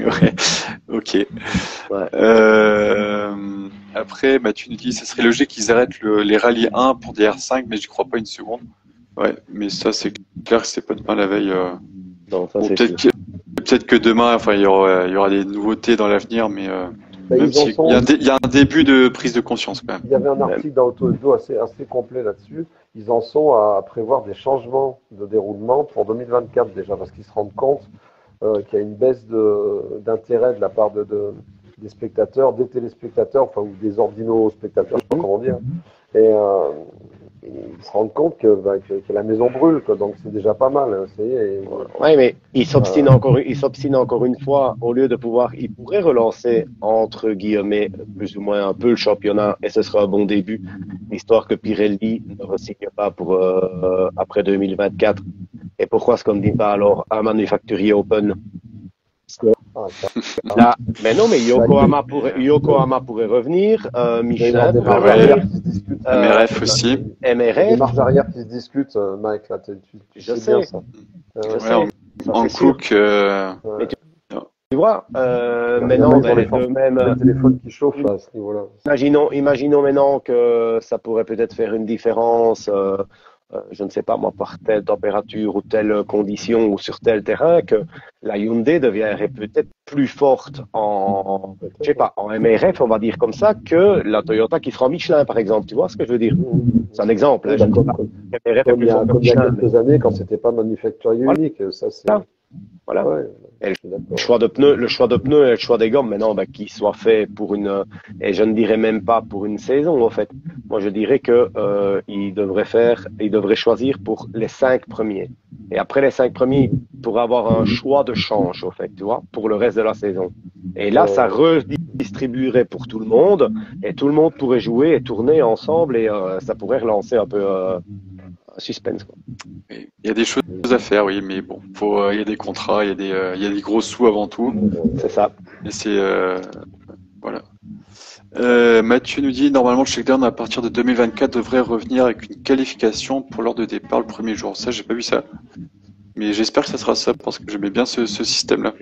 Ouais, ok. Ouais. Après, tu nous dis, ça serait logique qu'ils arrêtent les rallyes 1 pour des R5, mais j'y crois pas une seconde. Ouais, mais ça, c'est clair que c'est pas demain la veille. Non, ça, bon, c'est peut-être que demain, enfin, il y aura des nouveautés dans l'avenir, mais même il y a un début de prise de conscience quand même. Il y avait un article dans Auto assez complet là-dessus. Ils en sont à prévoir des changements de déroulement pour 2024 déjà, parce qu'ils se rendent compte qu'il y a une baisse d'intérêt de la part des spectateurs, des téléspectateurs, enfin, ou des ordino-spectateurs, je sais pas comment dire. Et ils se rendent compte que la maison brûle, quoi, donc c'est déjà pas mal. Hein, oui, mais ils s'obstinent encore une fois, au lieu de ils pourraient relancer, entre guillemets, plus ou moins un peu le championnat, et ce sera un bon début, histoire que Pirelli ne re-signe pas pour après 2024. Et pourquoi est-ce qu'on ne dit pas alors un manufacturier open? Là, mais non, mais Yokohama pourrait revenir, Michelin pourrait revenir. discutent. MRF aussi. Il y a des MRF, marges arrière qui se discutent, Mike, là, tu je sais bien sais, ça. je Ouais, sais, ça en c'est sûr. Cook, Mais Ouais. tu vois, Il y a maintenant, Mike dans les de même, le téléphone qui chauffe là, à ce niveau-là. imaginons maintenant que ça pourrait peut-être faire une différence, je ne sais pas moi, par telle température ou telle condition ou sur tel terrain, que la Hyundai deviendrait peut-être plus forte en, je sais Peut-être, ouais. pas, en MRF, on va dire comme ça, que la Toyota qui sera en Michelin, par exemple. Tu vois ce que je veux dire? C'est un exemple, Oui, hein, je bah, ne dis pas que MRF est plus fort que comme il y a Michelin, mais quelques années, quand c'était pas manufacturier voilà, unique, ça c'est. voilà. Ouais, Et je suis le d'accord. choix de pneus, le choix de pneus et le choix des gommes, maintenant, bah, qu'il soit fait pour une, et je ne dirais même pas pour une saison, en fait. Moi, je dirais que, il devrait choisir pour les 5 premiers. Et après les 5 premiers, il pourrait avoir un choix de change, en fait, tu vois, pour le reste de la saison. Et là, ça redistribuerait pour tout le monde, et tout le monde pourrait jouer et tourner ensemble, et ça pourrait relancer un peu un suspense, quoi. il y a des choses à faire, oui, mais bon, il y a des contrats, il y a des gros sous avant tout. C'est ça. Et c'est voilà. Mathieu nous dit normalement le checkdown à partir de 2024 devrait revenir avec une qualification pour l'heure de départ le premier jour. Ça, j'ai pas vu ça, mais j'espère que ça sera ça parce que j'aimais bien ce système-là.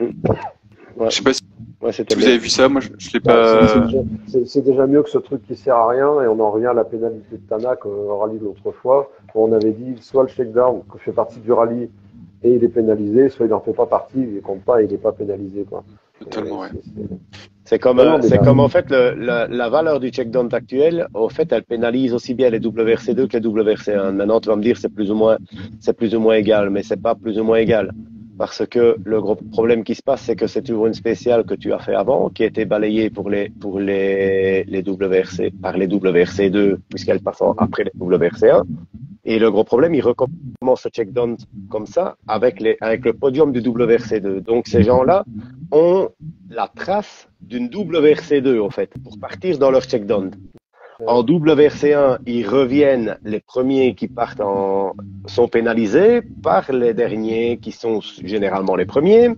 Ouais. Je sais pas si Ouais, c'était vous bien. avez vu ça, moi je l'ai Bah, pas. c'est déjà mieux que ce truc qui sert à rien et on en revient à la pénalité de Tanak au rallye de l'autre fois où on avait dit soit le shakedown fait partie du rallye et il est pénalisé, soit il n'en fait pas partie, il ne compte pas et il n'est pas pénalisé, quoi. Totalement, ouais. C'est comme, Non, mais c'est là- comme en fait la valeur du check-down actuel, au fait, elle pénalise aussi bien les WRC2 que les WRC1. Maintenant, tu vas me dire c'est plus ou moins égal, mais c'est pas plus ou moins égal. Parce que le gros problème qui se passe, c'est que c'est toujours une spéciale que tu as fait avant, qui a été balayée pour les WRC, par les WRC2, puisqu'elle passe après les WRC1. Et le gros problème, il recommence le check-down comme ça avec le podium du WRC2. Donc, ces gens-là ont la trace d'une WRC2, en fait, pour partir dans leur check-down. En WRC1, ils reviennent, les premiers qui partent sont pénalisés par les derniers qui sont généralement les premiers,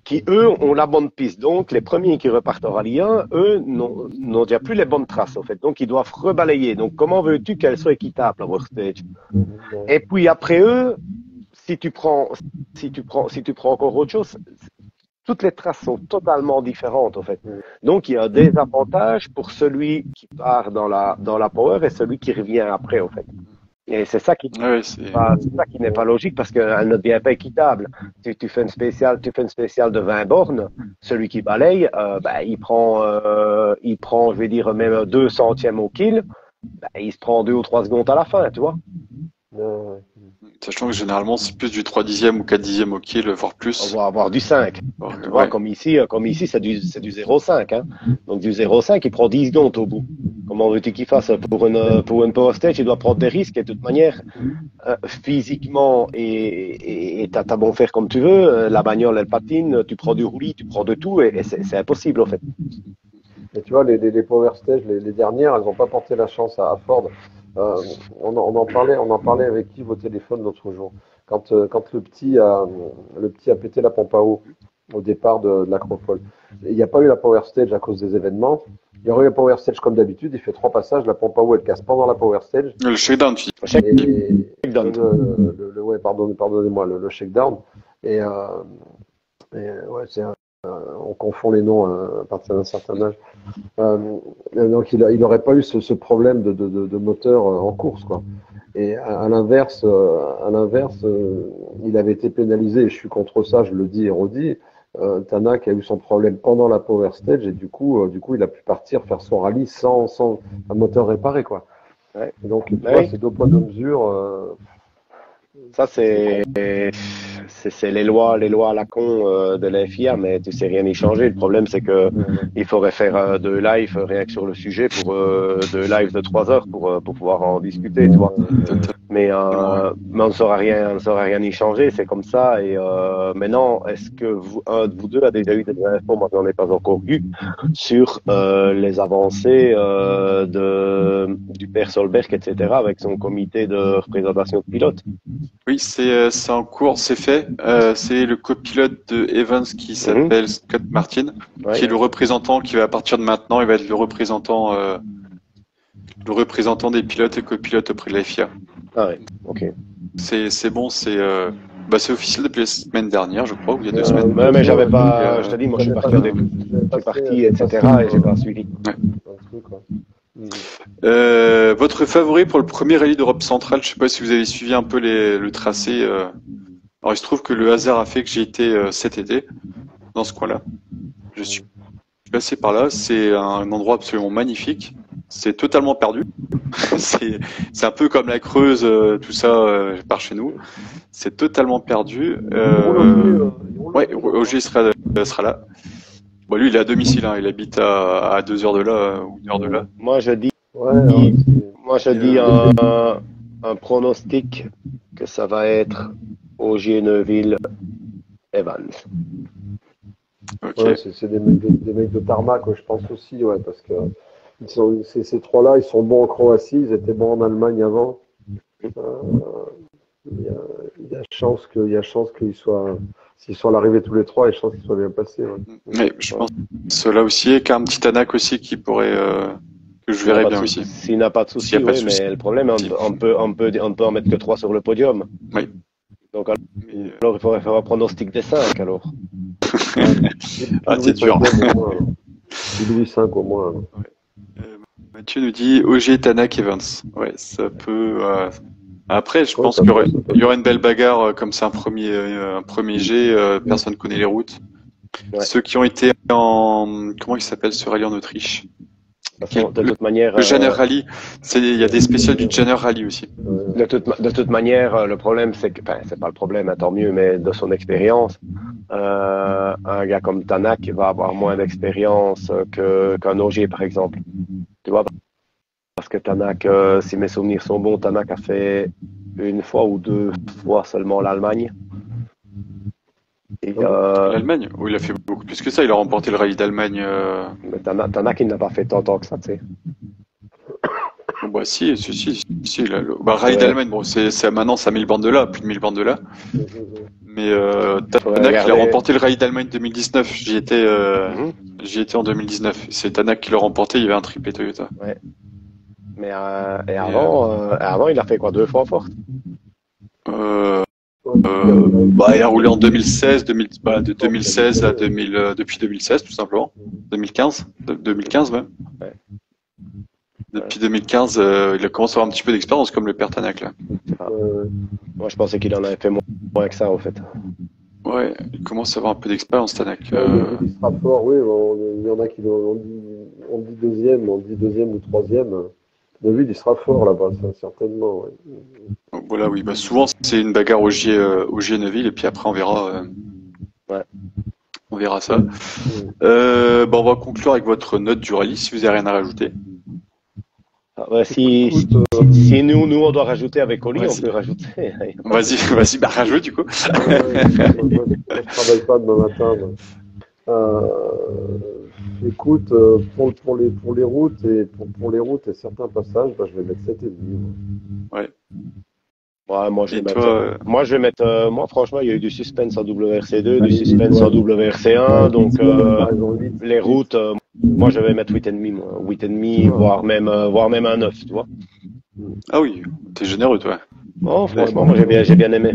qui eux ont la bonne piste. Donc, les premiers qui repartent en rallye 1, eux, n'ont déjà plus les bonnes traces, en fait. Donc, ils doivent rebalayer. Donc, comment veux-tu qu'elles soient équitables, la World Stage? Et puis, après eux, si tu prends encore autre chose, toutes les traces sont totalement différentes, en fait. Donc, il y a des avantages pour celui qui part dans la power et celui qui revient après, en fait. Et c'est ça qui Ouais, c'est ça qui n'est pas logique parce qu'elle ne devient pas équitable. Si tu fais une spéciale de 20 bornes, celui qui balaye, il prend, je vais dire, même 2 centièmes au kill, il se prend 2 ou 3 secondes à la fin, tu vois. sachant que généralement c'est plus du 3 dixièmes ou 4 dixièmes au kill, voire On plus. va avoir du 5. Tu vois, Ouais. comme ici, c'est du 0,5, hein. Donc, du 0,5, il prend 10 secondes au bout. Comment veux-tu qu'il fasse? Pour une power stage, il doit prendre des risques et de toute manière, physiquement et t'as bon faire comme tu veux, la bagnole, elle patine, tu prends du roulis, tu prends de tout et c'est impossible, en fait. Et tu vois, les Power Stage, les dernières, elles n'ont pas porté la chance à Ford. On en parlait avec Yves au téléphone l'autre jour. Quand le petit a pété la pompe à eau au départ de l'Acropole. Il n'y a pas eu la Power Stage à cause des événements. Il y aurait eu la Power Stage comme d'habitude. Il fait 3 passages, la pompe à eau elle casse pendant la Power Stage. Le shakedown, tu dis. Shakedown. Ouais, pardonnez-moi, le shakedown. Et ouais, on confond les noms à partir d'un certain âge. Donc il n'aurait pas eu ce problème de moteur en course, quoi. Et à l'inverse, il avait été pénalisé, et je suis contre ça, je le dis et redis. Tanak a eu son problème pendant la Power Stage et du coup, il a pu partir faire son rallye sans un moteur réparé, quoi. Ouais. Et donc, tu vois, c'est 2 poids 2 mesures. Ça, c'est les lois à la con de la FIA, mais tu sais rien y changer. Le problème, c'est que il faudrait faire 2 lives rien que sur le sujet pour 2 lives de 3 heures pour pouvoir en discuter, tu vois. Mais on ne saura rien y changer, c'est comme ça. Et maintenant, est-ce que un de vous deux a déjà eu des infos, moi j'en ai pas encore eu, sur les avancées du père Solberg, etc., avec son comité de représentation de pilotes? Oui, c'est en cours, c'est fait. C'est le copilote de Evans qui s'appelle Scott Martin, qui est le représentant qui va à partir de maintenant, il va être le représentant le représentant des pilotes et copilotes auprès de la FIA. Ah ouais, ok. C'est bon, c'est officiel depuis la semaine dernière, je crois, ou il y a 2 semaines. Ouais, mais j'avais pas, Et, je te dis, moi je suis J'avais parti, pas- je suis parti, etc. et j'ai pas suivi. un truc, quoi. Votre favori pour le premier rallye d'Europe centrale, je sais pas si vous avez suivi un peu le tracé. Alors il se trouve que le hasard a fait que j'ai été cet été dans ce coin-là. Je suis passé par là. C'est un endroit absolument magnifique. C'est totalement perdu. c'est un peu comme la Creuse, tout ça par chez nous. C'est totalement perdu. Ouais, Roger sera là. Bon, lui, il est à domicile. Hein. Il habite à 2 heures de là ou 1 heure de là. Moi je dis, Ouais, alors, un pronostic que ça va être Ogier Neuville Evans. Ok. ouais, c'est des mecs de tarmac, quoi, je pense aussi, ouais, parce que ces trois-là, ils sont bons en Croatie, ils étaient bons en Allemagne avant. Il y a, il y a chance qu'ils soient, s'ils sont à l'arrivée tous les trois, il y a chance qu'ils soient bien passés. Ouais. Mais je pense que cela aussi, et qu'un petit Tanak aussi qui pourrait, que je verrais bien aussi. S'il n'a pas de souci, S'il n'y a pas de oui, souci. mais le problème, on peut en mettre que 3 sur le podium. Oui. Donc alors il faudrait faire un pronostic des 5 alors. Ah, c'est dur. Louis 5 au moins. Mathieu nous dit OG, Tanak, Evans. Ouais, ça peut. Après, je Ouais, pense ça qu'il peut. y aura une belle bagarre comme c'est un premier jet. Personne connaît les routes. Ouais. Ceux qui ont été en comment il s'appelle ce rallye en Autriche? De toute manière, Le Jenner Rally. Il y a des spéciales du Jenner Rally aussi. de toute manière, le problème, c'est que, enfin, c'est pas le problème, hein, tant mieux, mais de son expérience, un gars comme Tanak va avoir moins d'expérience qu'un Ogier, par exemple. Tu vois, parce que Tanak, si mes souvenirs sont bons, Tanak a fait 1 fois ou 2 fois seulement l'Allemagne. Et, L'Allemagne? Oh, il a fait beaucoup plus que ça. Il a remporté le rallye d'Allemagne. mais Tanak, il n'a pas fait tant que ça, tu sais. Bah si, le rallye d'Allemagne, bon, maintenant ça a 1000 bandes de là, plus de 1000 bandes de là. Mais Tanak, il a remporté le rallye d'Allemagne 2019. J'y étais en 2019. C'est Tanak qui l'a remporté. Il y avait un triplé Toyota. Ouais. Mais et avant, il a fait quoi, 2 fois forte? Il a roulé en 2016, de 2016 à 2000, depuis 2016 tout simplement. 2015, 2015 même. Ouais. Depuis 2015, il a commencé à avoir un petit peu d'expérience comme le père Tanak là. Moi, je pensais qu'il en avait fait moins que ça, au fait. Ouais, il commence à avoir un peu d'expérience Tanak. Il sera fort, oui. Il y en a qui on dit deuxième ou troisième. David, il sera fort là-bas, ça, certainement. Ouais. Voilà, oui, bah souvent c'est une bagarre au Neuville et puis après on verra. Ouais. On verra ça. On va conclure avec votre note du rallye si vous n'avez rien à rajouter. Si nous on doit rajouter avec Oli, on peut rajouter. Vas-y, rajoute du coup. Moi, je travaille pas demain matin. Écoute, pour les routes et certains passages, je vais mettre 7,5. Ouais. Ouais, moi je vais mettre, moi franchement, il y a eu du suspense en WRC2, du suspense en WRC1, donc les routes, moi je vais mettre 8,5, voire même un 9, tu vois. Ah oui, t'es généreux toi. Oh, franchement, moi j'ai bien aimé.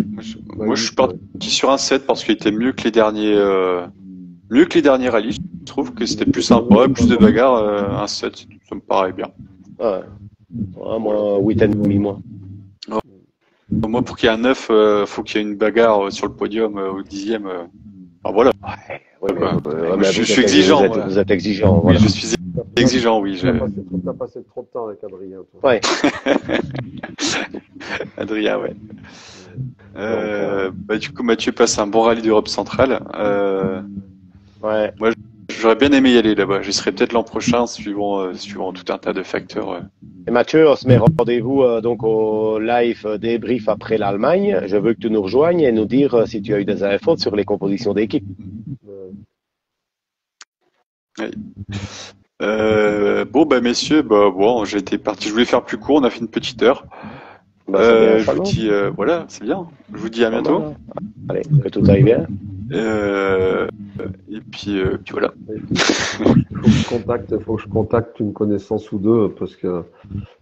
Moi je suis parti sur un 7 parce qu'il était mieux que les derniers rallyes. Je trouve que c'était plus sympa, plus de bagarres, un 7, ça me paraît bien. Ouais. Moi 8,5 moi. Moi, pour qu'il y ait un 9, faut qu'il y ait une bagarre sur le podium au 10e. Voilà. Mais je suis exigeant. Vous êtes exigeant. Oui, voilà. je suis exigeant, oui. T'as passé trop de temps avec Adrien. Toi. Ouais. Adrien, ouais. Du coup, Mathieu passe un bon rallye d'Europe centrale. Ouais. Moi, j'aurais bien aimé y aller là-bas. J'y serai peut-être l'an prochain, suivant tout un tas de facteurs. Et Mathieu, on se met rendez-vous donc au live débrief après l'Allemagne. Je veux que tu nous rejoignes et nous dire si tu as eu des infos sur les compositions d'équipe. Oui. Messieurs, j'étais parti. Je voulais faire plus court. On a fait une petite heure. Bien, je vous dis, voilà, c'est bien. Je vous dis à bientôt. Allez, que tout aille bien. Euh, puis voilà. Faut que je contacte une connaissance ou deux parce que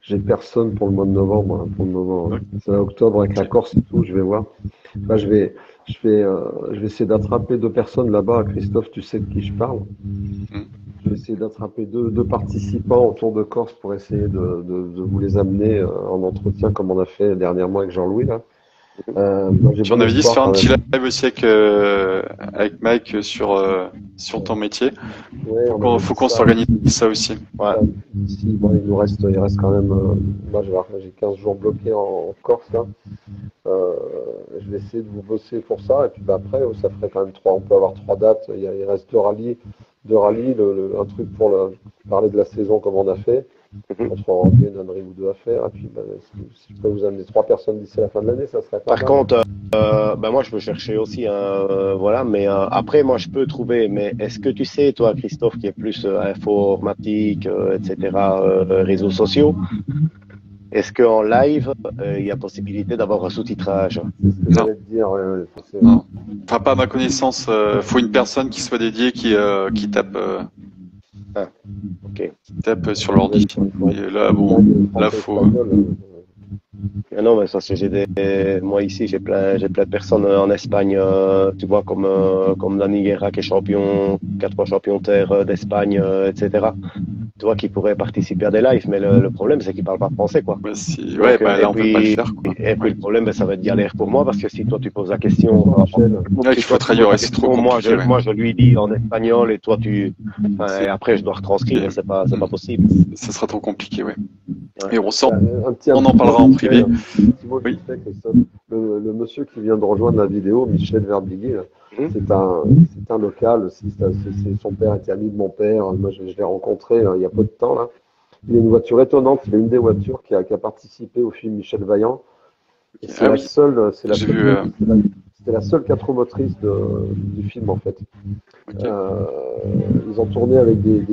j'ai personne pour le mois de novembre, hein, pour le moment. C'est octobre avec la Corse et tout, je vais voir. Là, je vais essayer d'attraper deux personnes là-bas. Christophe, tu sais de qui je parle. Je vais essayer d'attraper deux participants autour de Corse pour essayer de vous les amener en entretien comme on a fait dernièrement avec Jean-Louis là. Puis on avait dit de faire un petit live aussi avec Mike sur ton métier. Ouais, faut qu'on s'organise ça aussi. Ouais. Ici, bon, il reste quand même. Moi, j'ai 15 jours bloqués en Corse là. Je vais essayer de vous bosser pour ça et puis après, ça ferait quand même on peut avoir 3 dates. Il reste deux rallyes, un truc pour parler de la saison comme on a fait. On se fera une ânerie ou deux à faire. Et puis, si je peux vous amener 3 personnes d'ici la fin de l'année, ça serait pas mal. Par contre, moi je peux chercher aussi, voilà, mais après moi je peux trouver. Mais est-ce que tu sais, toi, Christophe, qui est plus informatique, etc., réseaux sociaux, est-ce qu'en live il y a possibilité d'avoir un sous-titrage? C'est ce que j'allais te dire. Non. Enfin, pas à ma connaissance. Faut une personne qui soit dédiée, qui tape. Ok. Tape sur l'ordi. Et là, faut. Non, mais ça, moi ici, j'ai plein de personnes en Espagne, tu vois, comme Dani Guerra qui est champion, 4 fois champion de terre d'Espagne, etc. Tu vois, qui pourraient participer à des lives, mais le problème, c'est qu'ils parlent pas français, quoi. Là, on peut pas le faire, quoi. Et puis, le problème, ça va être galère pour moi, parce que si toi, tu poses la question, il faut traduire, c'est trop compliqué. Moi, je lui dis en espagnol, et toi, et après, je dois retranscrire, c'est pas possible. Ça sera trop compliqué, ouais. Ouais. Et on en parlera en privé. Oui. Le monsieur qui vient de rejoindre la vidéo, Michel Verbigui, c'est un local. Son père était ami de mon père. Moi, je l'ai rencontré il y a peu de temps là. Il a une voiture étonnante. Il a une des voitures qui a participé au film Michel Vaillant. C'est c'était la seule 4 roues motrices du film en fait. Okay. Ils ont tourné avec des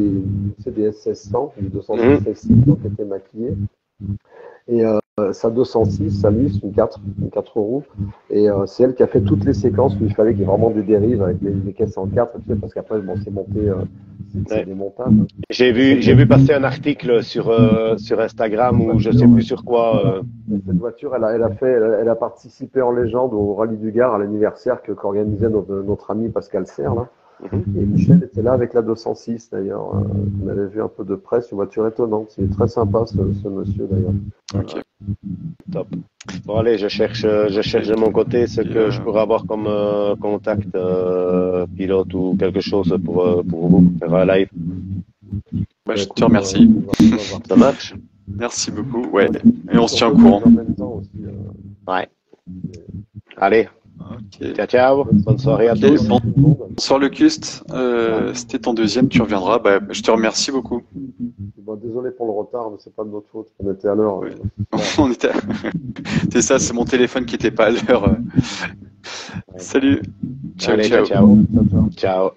S1600, des 206 S6 qui étaient maquillés. Et sa 206, sa lui, c'est une 4 roues. Et c'est elle qui a fait toutes les séquences où il fallait qu'il y ait vraiment des dérives avec les caisses en 4, tu sais, parce qu'après, c'est monté, c'est des montages. J'ai vu passer un article sur Instagram ou je sais plus sur quoi. Cette voiture, elle a participé en légende au Rallye du Gard à l'anniversaire qu'organisait notre ami Pascal Serre, là. Et Michel était là avec la 206 d'ailleurs. On avait vu un peu de près, c'est une voiture étonnante. Il est très sympa ce monsieur d'ailleurs. Ok. Top. Bon allez, je cherche de mon côté ce que je pourrais avoir comme contact pilote ou quelque chose pour vous faire un live. Je te remercie. Ça marche. Merci beaucoup. Ouais. Et on se tient au courant. Ouais. Allez. Okay. Ciao, ciao. Bonne soirée à tous. Bonsoir Locuste. C'était ton deuxième, tu reviendras. Je te remercie beaucoup. Bon, désolé pour le retard, mais c'est pas de notre faute. On était à l'heure. Oui. On était. C'est ça, c'est mon téléphone qui était pas à l'heure. Salut. Ciao, allez, ciao. Ciao.